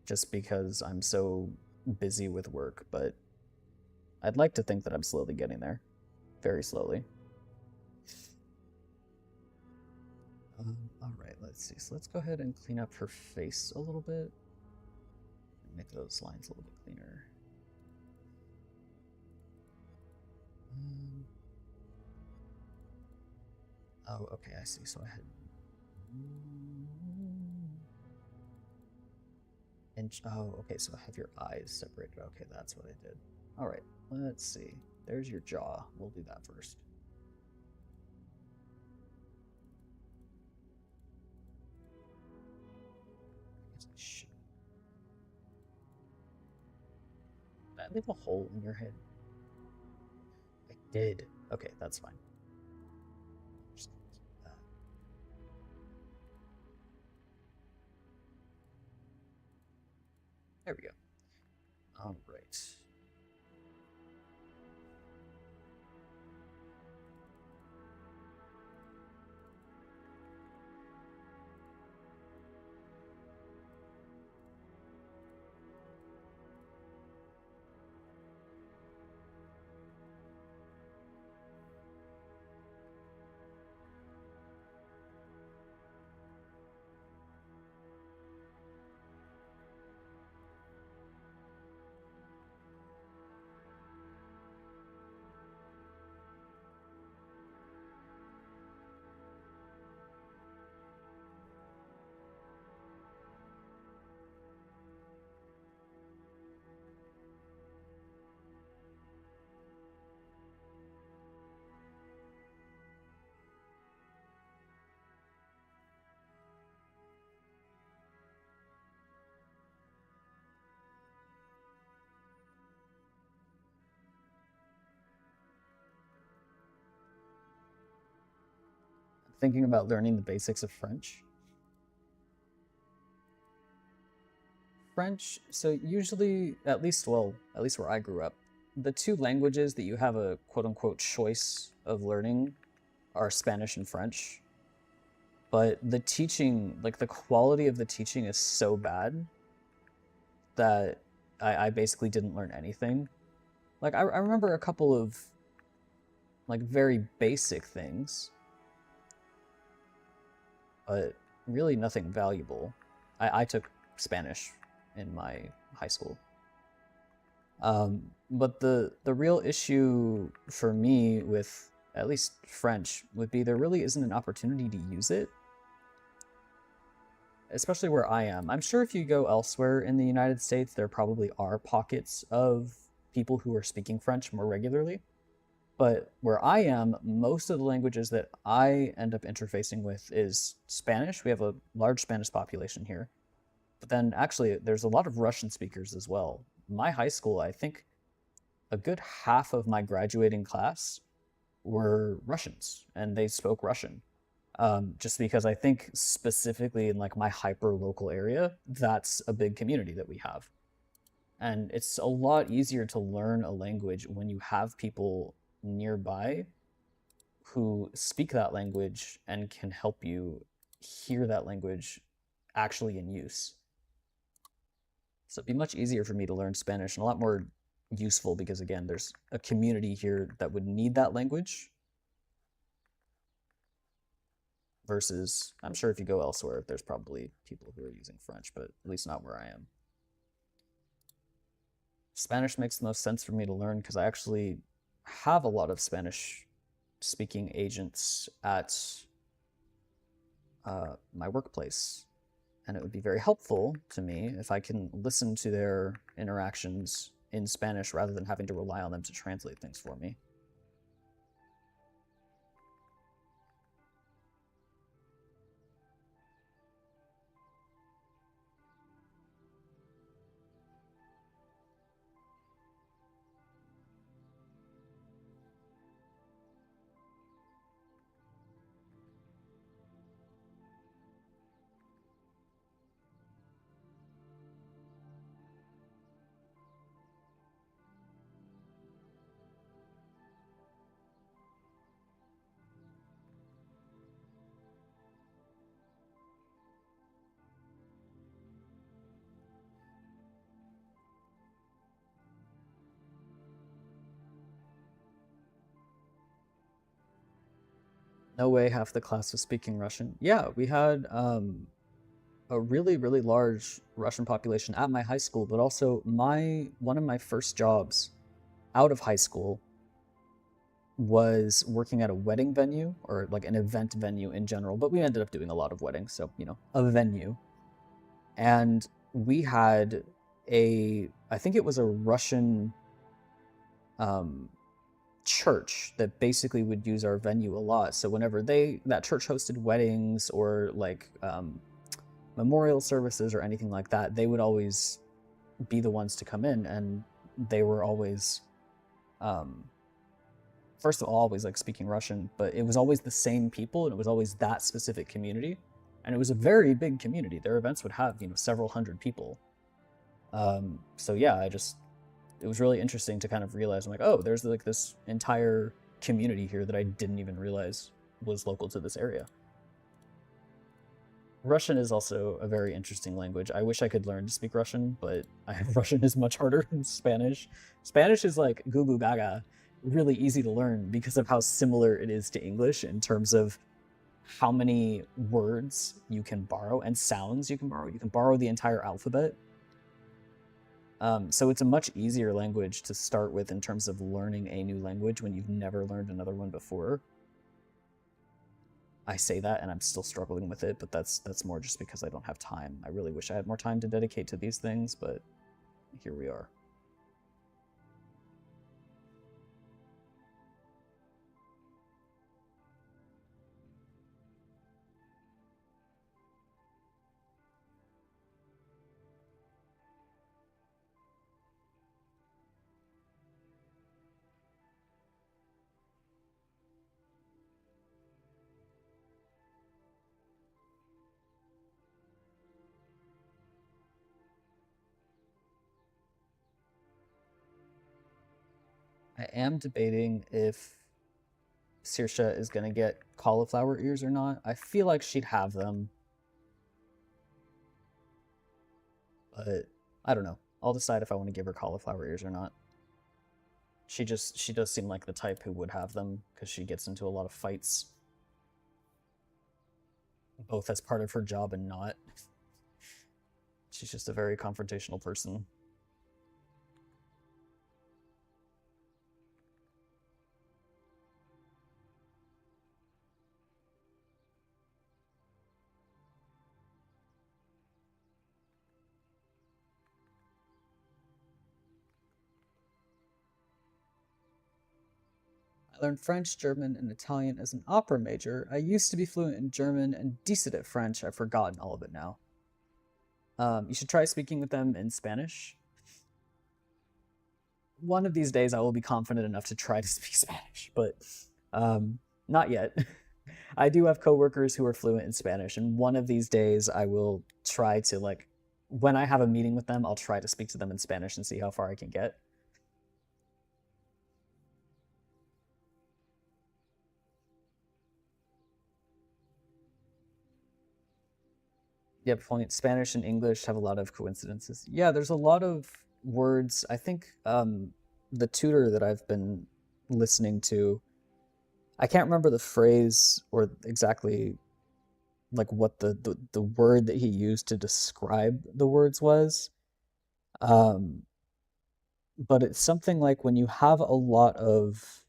Just because I'm so busy with work, but I'd like to think that I'm slowly getting there. Very slowly. Alright, let's see. So let's go ahead and clean up her face a little bit. Make those lines a little bit cleaner. Oh, okay, I see. So I had... oh, okay, so I have your eyes separated. Okay, that's what I did. Alright, let's see. There's your jaw. We'll do that first. Did I leave a hole in your head? I did. Okay, that's fine. Just keep that. There we go. All right. Thinking about learning the basics of French. French, so usually, at least where I grew up, the 2 languages that you have a quote-unquote choice of learning are Spanish and French. But the teaching, like the quality of the teaching is so bad that I basically didn't learn anything. Like, I remember a couple of, like, very basic things, but really nothing valuable. I took Spanish in my high school. But the real issue for me with at least French would be there really isn't an opportunity to use it, especially where I am. I'm sure if you go elsewhere in the United States, there probably are pockets of people who are speaking French more regularly. But where I am, most of the languages that I end up interfacing with is Spanish. We have a large Spanish population here. But then actually, there's a lot of Russian speakers as well. My high school, I think a good half of my graduating class were Russians, and they spoke Russian. Just because I think specifically in like my hyper local area, that's a big community that we have. And it's a lot easier to learn a language when you have people nearby who speak that language and can help you hear that language actually in use. So it'd be much easier for me to learn Spanish and a lot more useful because, again, there's a community here that would need that language versus, I'm sure if you go elsewhere, there's probably people who are using French, but at least not where I am. Spanish makes the most sense for me to learn because I actually have a lot of Spanish speaking agents at my workplace. And it would be very helpful to me if I can listen to their interactions in Spanish rather than having to rely on them to translate things for me. No way half the class was speaking Russian. Yeah, we had a really, really large Russian population at my high school, but also one of my first jobs out of high school was working at a wedding venue or like an event venue in general, but we ended up doing a lot of weddings, so a venue. And we had I think it was a Russian um, church that basically would use our venue a lot. So whenever that church hosted weddings or like memorial services or anything like that, they would always be the ones to come in, and they were always first of all always like speaking Russian, but it was always the same people and it was always that specific community, and it was a very big community. Their events would have several hundred people. So yeah, it was really interesting to kind of realize, I'm like, oh, there's like this entire community here that I didn't even realize was local to this area. Russian is also a very interesting language. I wish I could learn to speak Russian, but Russian is much harder than Spanish. Spanish is like goo goo gaga, really easy to learn because of how similar it is to English in terms of how many words you can borrow and sounds you can borrow. You can borrow the entire alphabet. So it's a much easier language to start with in terms of learning a new language when you've never learned another one before. I say that and I'm still struggling with it, but that's more just because I don't have time. I really wish I had more time to dedicate to these things, but here we are. I am debating if Saoirse is going to get cauliflower ears or not. I feel like she'd have them, but I don't know. I'll decide if I want to give her cauliflower ears or not. She does seem like the type who would have them because she gets into a lot of fights, both as part of her job and not. She's just a very confrontational person. I learned French, German, and Italian as an opera major. I used to be fluent in German and decent at French. I've forgotten all of it now. You should try speaking with them in Spanish. One of these days, I will be confident enough to try to speak Spanish, but not yet. I do have coworkers who are fluent in Spanish, and one of these days, I will try to like, when I have a meeting with them, I'll try to speak to them in Spanish and see how far I can get. Yeah, point. Spanish and English have a lot of coincidences. Yeah, there's a lot of words. I think the tutor that I've been listening to, I can't remember the phrase or exactly like what the word that he used to describe the words was. Um, but it's something like when you have a lot of,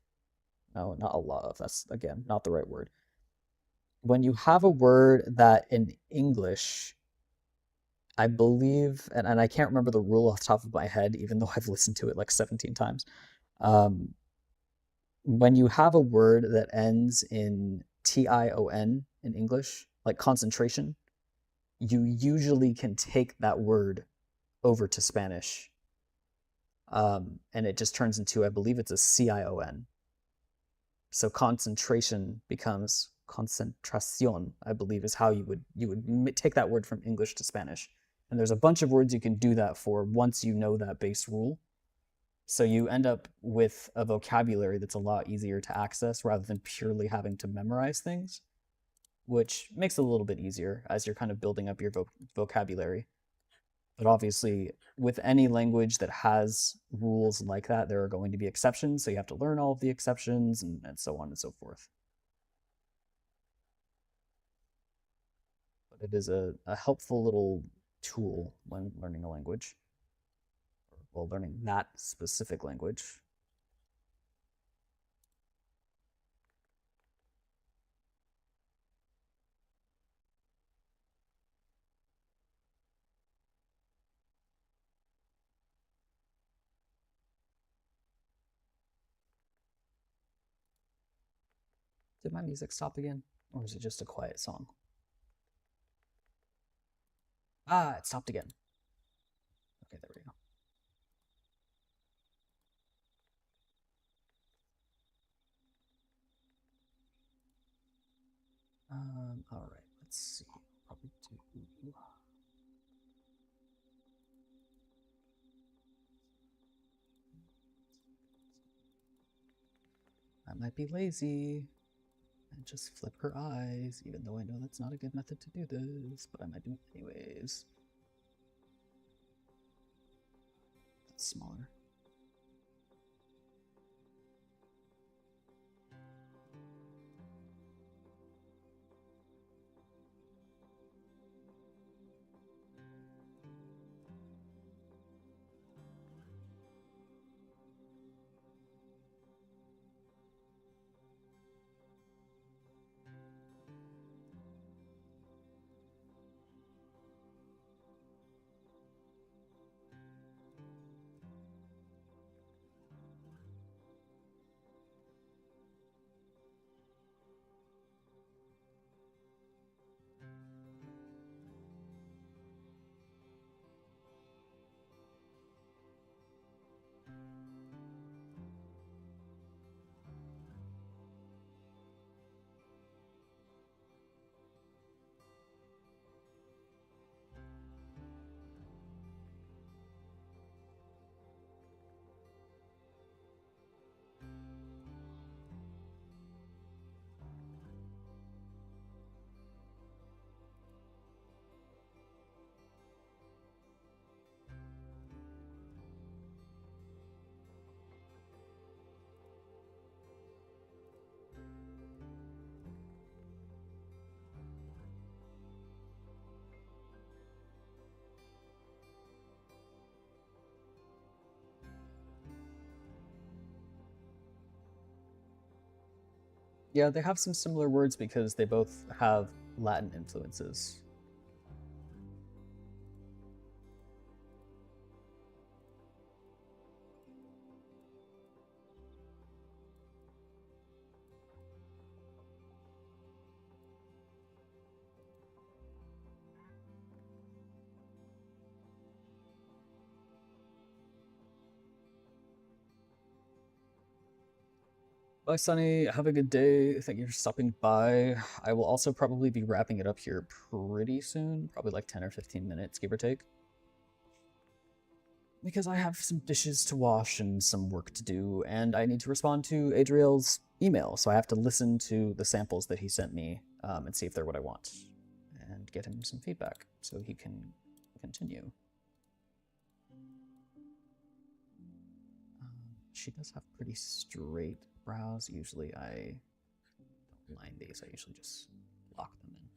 no, not a lot of, that's again not the right word. When you have a word that in English, I believe, and I can't remember the rule off the top of my head, even though I've listened to it like 17 times. Um, when you have a word that ends in tion in English, like concentration, you usually can take that word over to Spanish, and it just turns into, I believe it's a cion. So concentration becomes concentración, I believe, is how you would take that word from English to Spanish. And there's a bunch of words you can do that for once you know that base rule. So you end up with a vocabulary that's a lot easier to access rather than purely having to memorize things, which makes it a little bit easier as you're kind of building up your vocabulary. But obviously, with any language that has rules like that, there are going to be exceptions. So you have to learn all of the exceptions and so on and so forth. But it is a helpful little tool when learning a language, or well, learning that specific language. Did my music stop again? Or is it just a quiet song? Ah, it stopped again. Okay, there we go. All right, let's see. Probably do. I might be lazy and just flip her eyes, even though I know that's not a good method to do this, but I might do it anyways. That's smaller. Yeah, they have some similar words because they both have Latin influences. Bye, Sunny. Have a good day. Thank you for stopping by. I will also probably be wrapping it up here pretty soon, probably like 10 or 15 minutes, give or take. Because I have some dishes to wash and some work to do, and I need to respond to Adriel's email, so I have to listen to the samples that he sent me and see if they're what I want, and get him some feedback so he can continue. She does have pretty straight brows. Usually I don't line these, I usually just lock them in.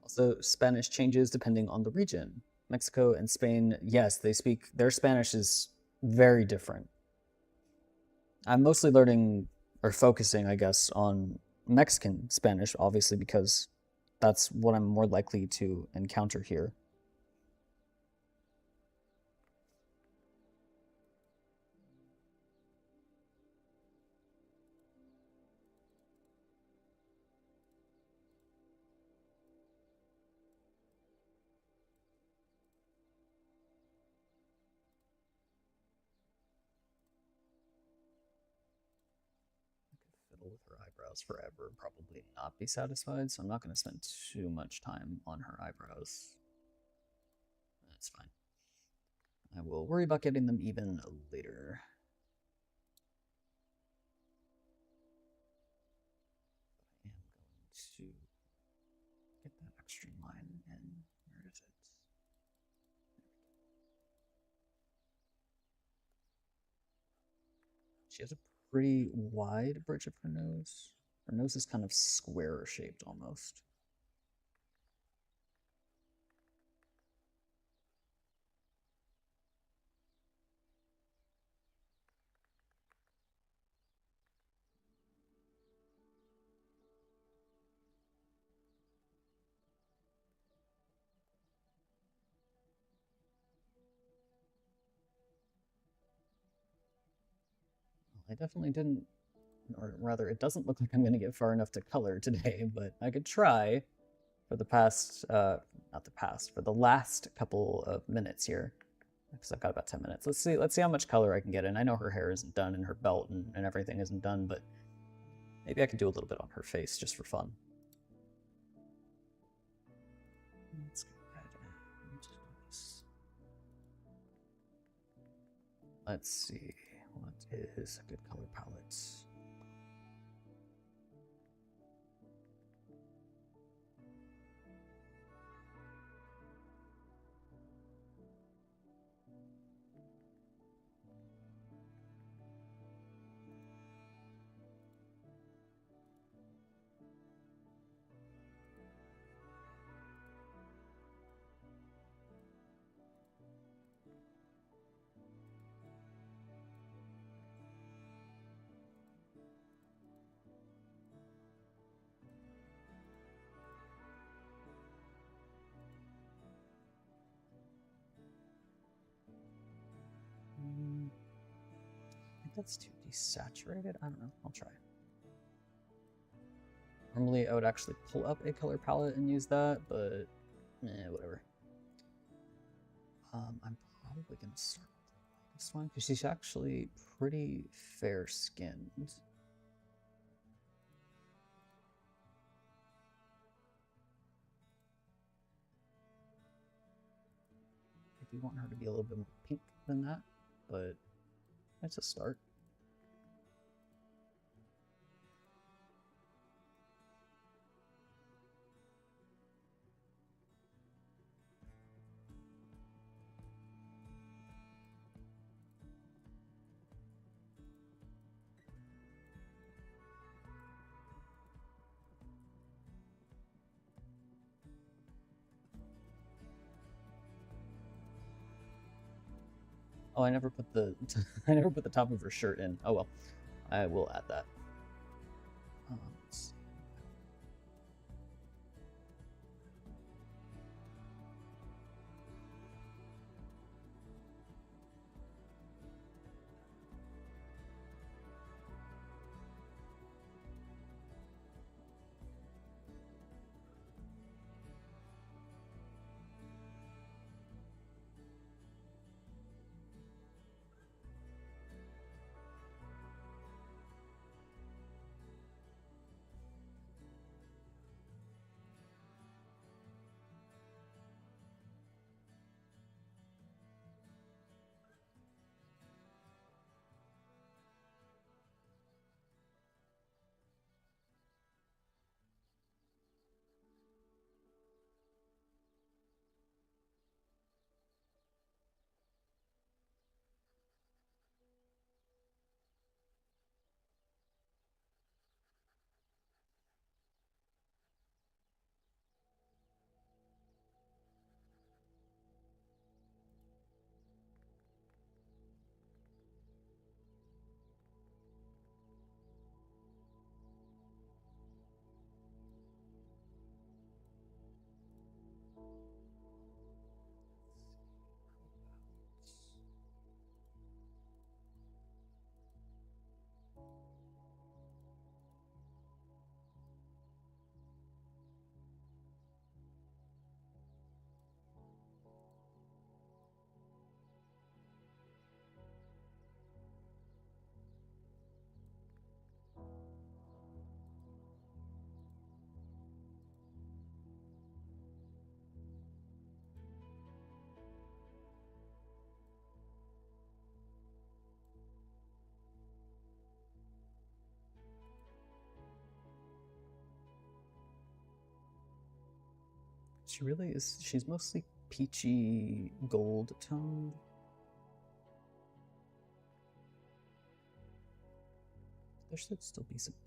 Also, Spanish changes depending on the region. Mexico and Spain, yes, they speak, their Spanish is very different. I'm mostly learning or focusing, I guess, on Mexican Spanish, obviously, because that's what I'm more likely to encounter here. Fiddle with her eyebrows forever, probably not be satisfied, so I'm not going to spend too much time on her eyebrows. That's fine. I will worry about getting them even later. I am going to get that extra line in. Where is it? She has a pretty wide bridge of her nose. Her nose is kind of square shaped almost. I definitely didn't, or rather, it doesn't look like I'm going to get far enough to color today, but I could try for the past, not the past, for the last couple of minutes here, because I've got about 10 minutes. Let's see how much color I can get in. I know her hair isn't done and her belt and everything isn't done, but maybe I can do a little bit on her face just for fun. Let's go ahead and do this. Let's see, what is a good color palette? I think that's too desaturated. I don't know. I'll try. Normally, I would actually pull up a color palette and use that, but whatever. I'm probably going to start with this one because she's actually pretty fair-skinned. I do want her to be a little bit more pink than that, but it's a start. Oh, I never put the I never put the top of her shirt in. Oh well, I will add that. Let's see. She really is. She's mostly peachy gold toned. There should still be some pink.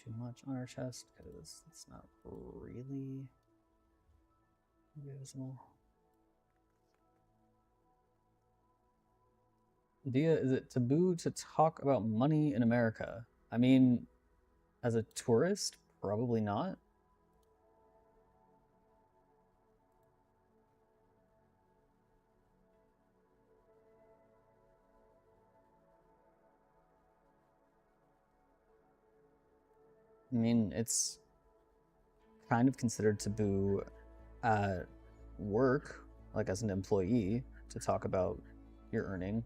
Too much on her chest because it's not really visible. Dia, is it taboo to talk about money in America? I mean, as a tourist, probably not. I mean, it's kind of considered taboo at work, like as an employee, to talk about your earning.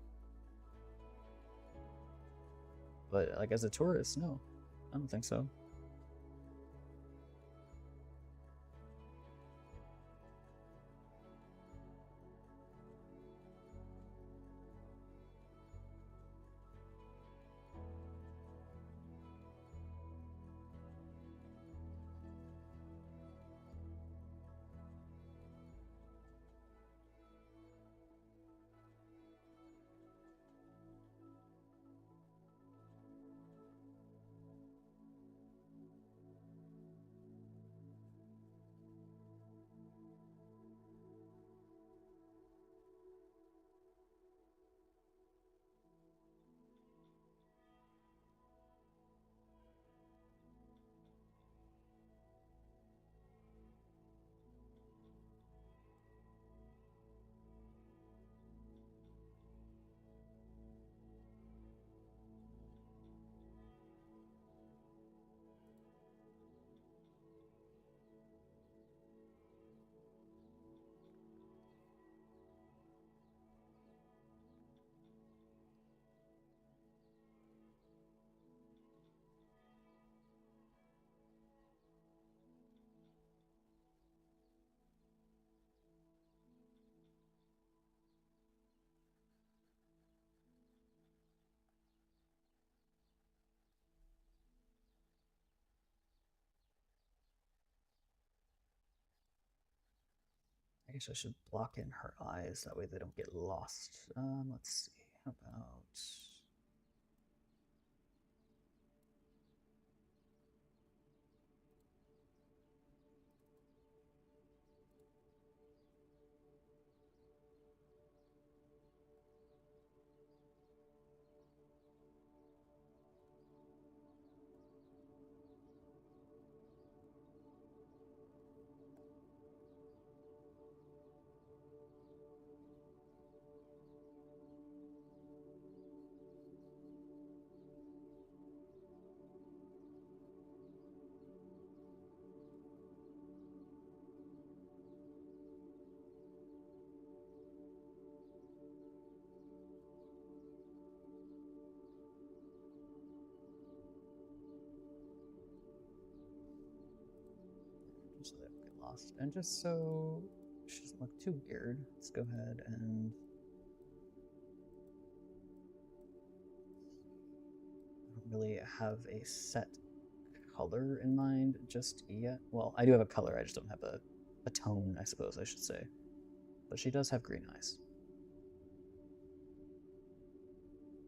But like as a tourist, no, I don't think so. I guess I should block in her eyes, that way they don't get lost. Let's see, how about... so they don't get lost. And just so she doesn't look too weird, let's go ahead and... I don't really have a set color in mind just yet. Well, I do have a color, I just don't have a tone, I suppose I should say. But she does have green eyes.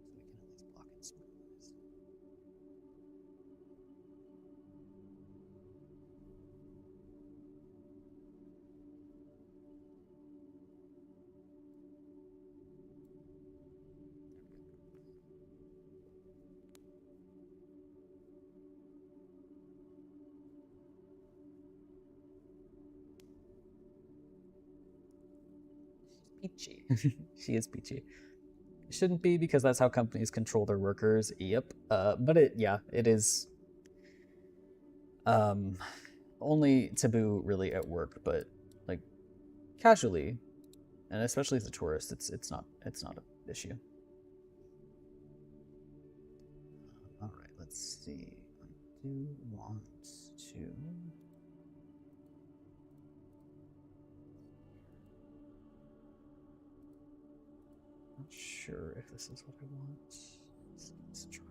So we can at least block in some eyes. Peachy. She is peachy. It shouldn't be because that's how companies control their workers. Yep. But it is only taboo really at work, but like casually, and especially as a tourist, it's not an issue. All right, let's see. I do want to. Not sure if this is what I want. So let's try.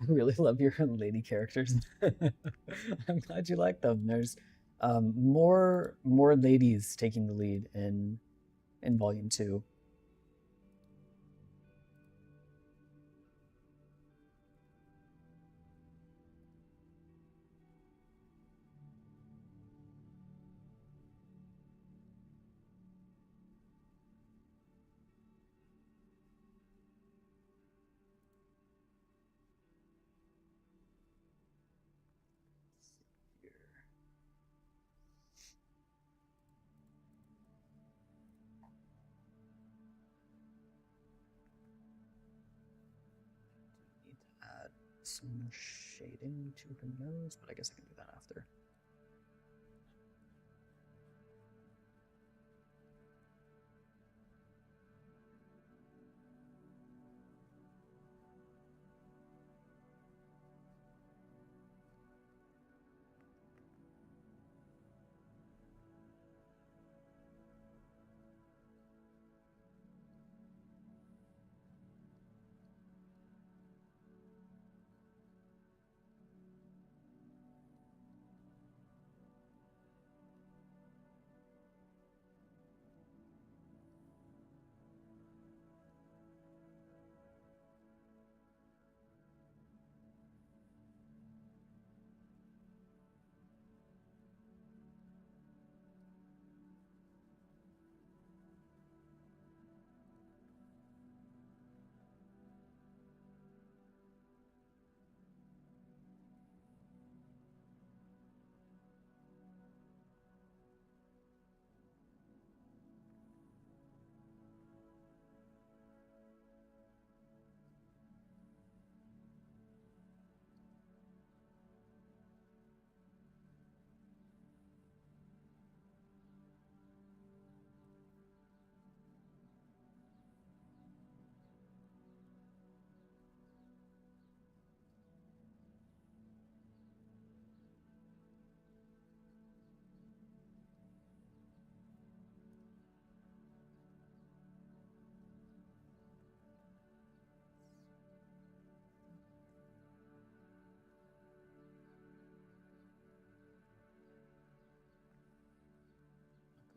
I really love your lady characters. I'm glad you like them. There's more ladies taking the lead in volume 2. Need to add some shading to her nose, but I guess I can do that after.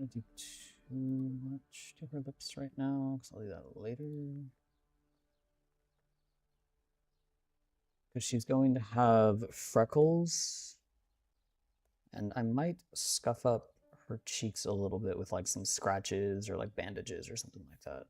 don't do too much to her lips right now, because I'll do that later. Because she's going to have freckles, and I might scuff up her cheeks a little bit with like some scratches or like bandages or something like that.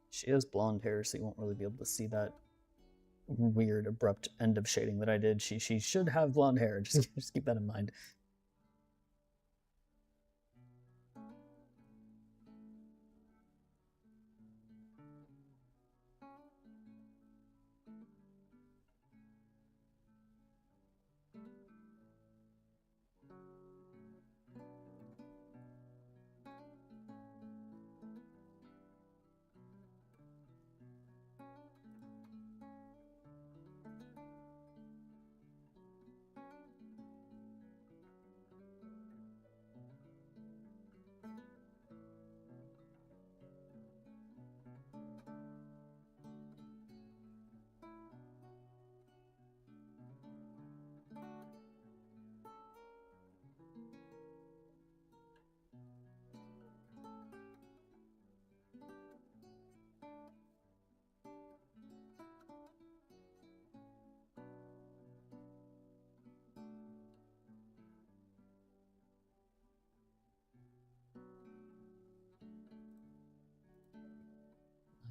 She has blonde hair, so you won't really be able to see that weird abrupt end of shading that I did. She should have blonde hair. Just keep that in mind.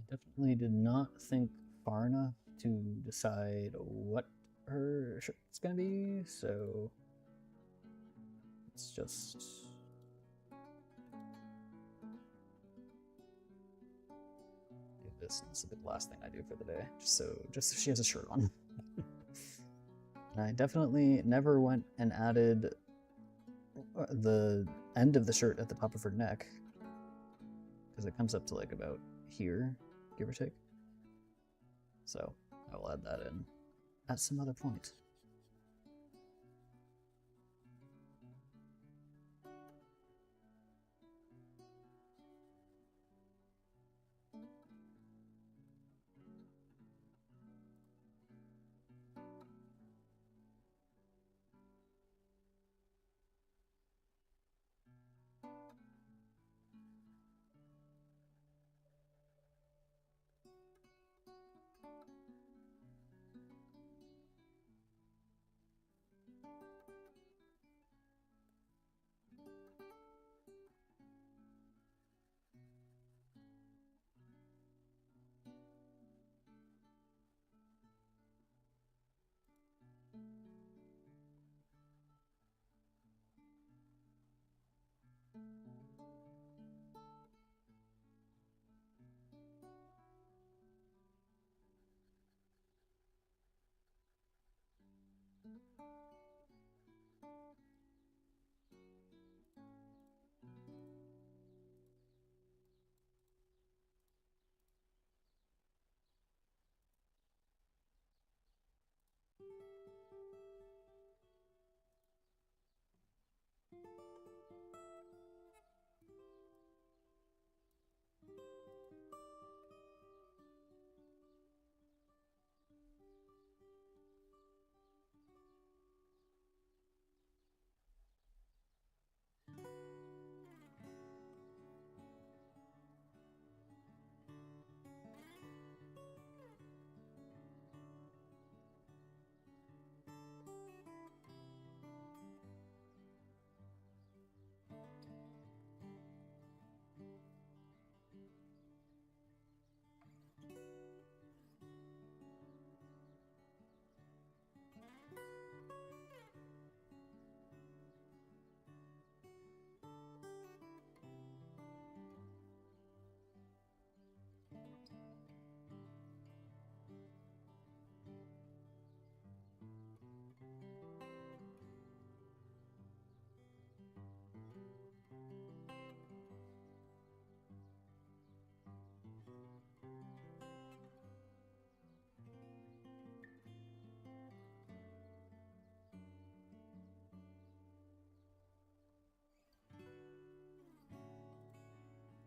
I definitely did not think far enough to decide what her shirt's gonna be, so it's just do this, and this will be the last thing I do for the day, just so she has a shirt on. And I definitely never went and added the end of the shirt at the top of her neck, because it comes up to like about here, give or take. So I will add that in at some other point.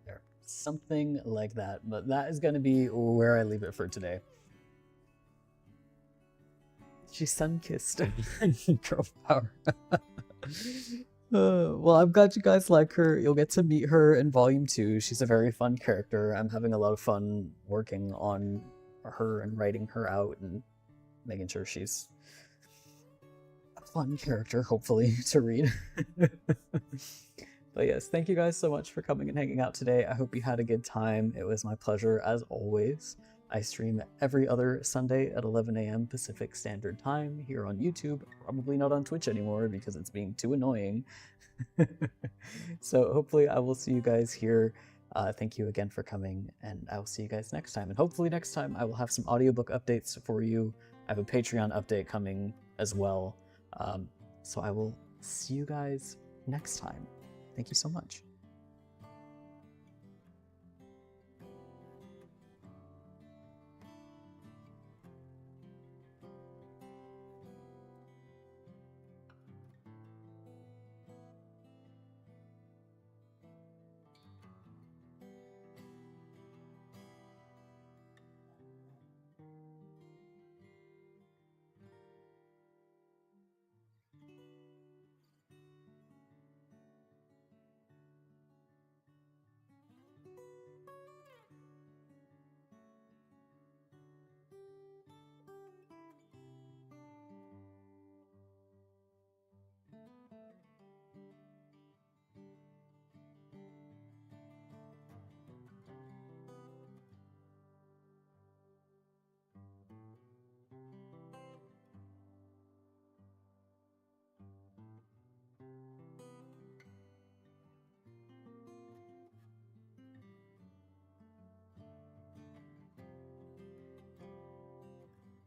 There, something like that. But that is going to be where I leave it for today. She's sun-kissed. Girl power. Well, I'm glad you guys like her. You'll get to meet her in Volume 2. She's a very fun character. I'm having a lot of fun working on her and writing her out and making sure she's a fun character, hopefully, to read. But yes, thank you guys so much for coming and hanging out today. I hope you had a good time. It was my pleasure, as always. I stream every other Sunday at 11 a.m. Pacific Standard Time here on YouTube. Probably not on Twitch anymore because it's being too annoying. So hopefully I will see you guys here. Thank you again for coming, and I will see you guys next time. And hopefully next time I will have some audiobook updates for you. I have a Patreon update coming as well. So I will see you guys next time. Thank you so much.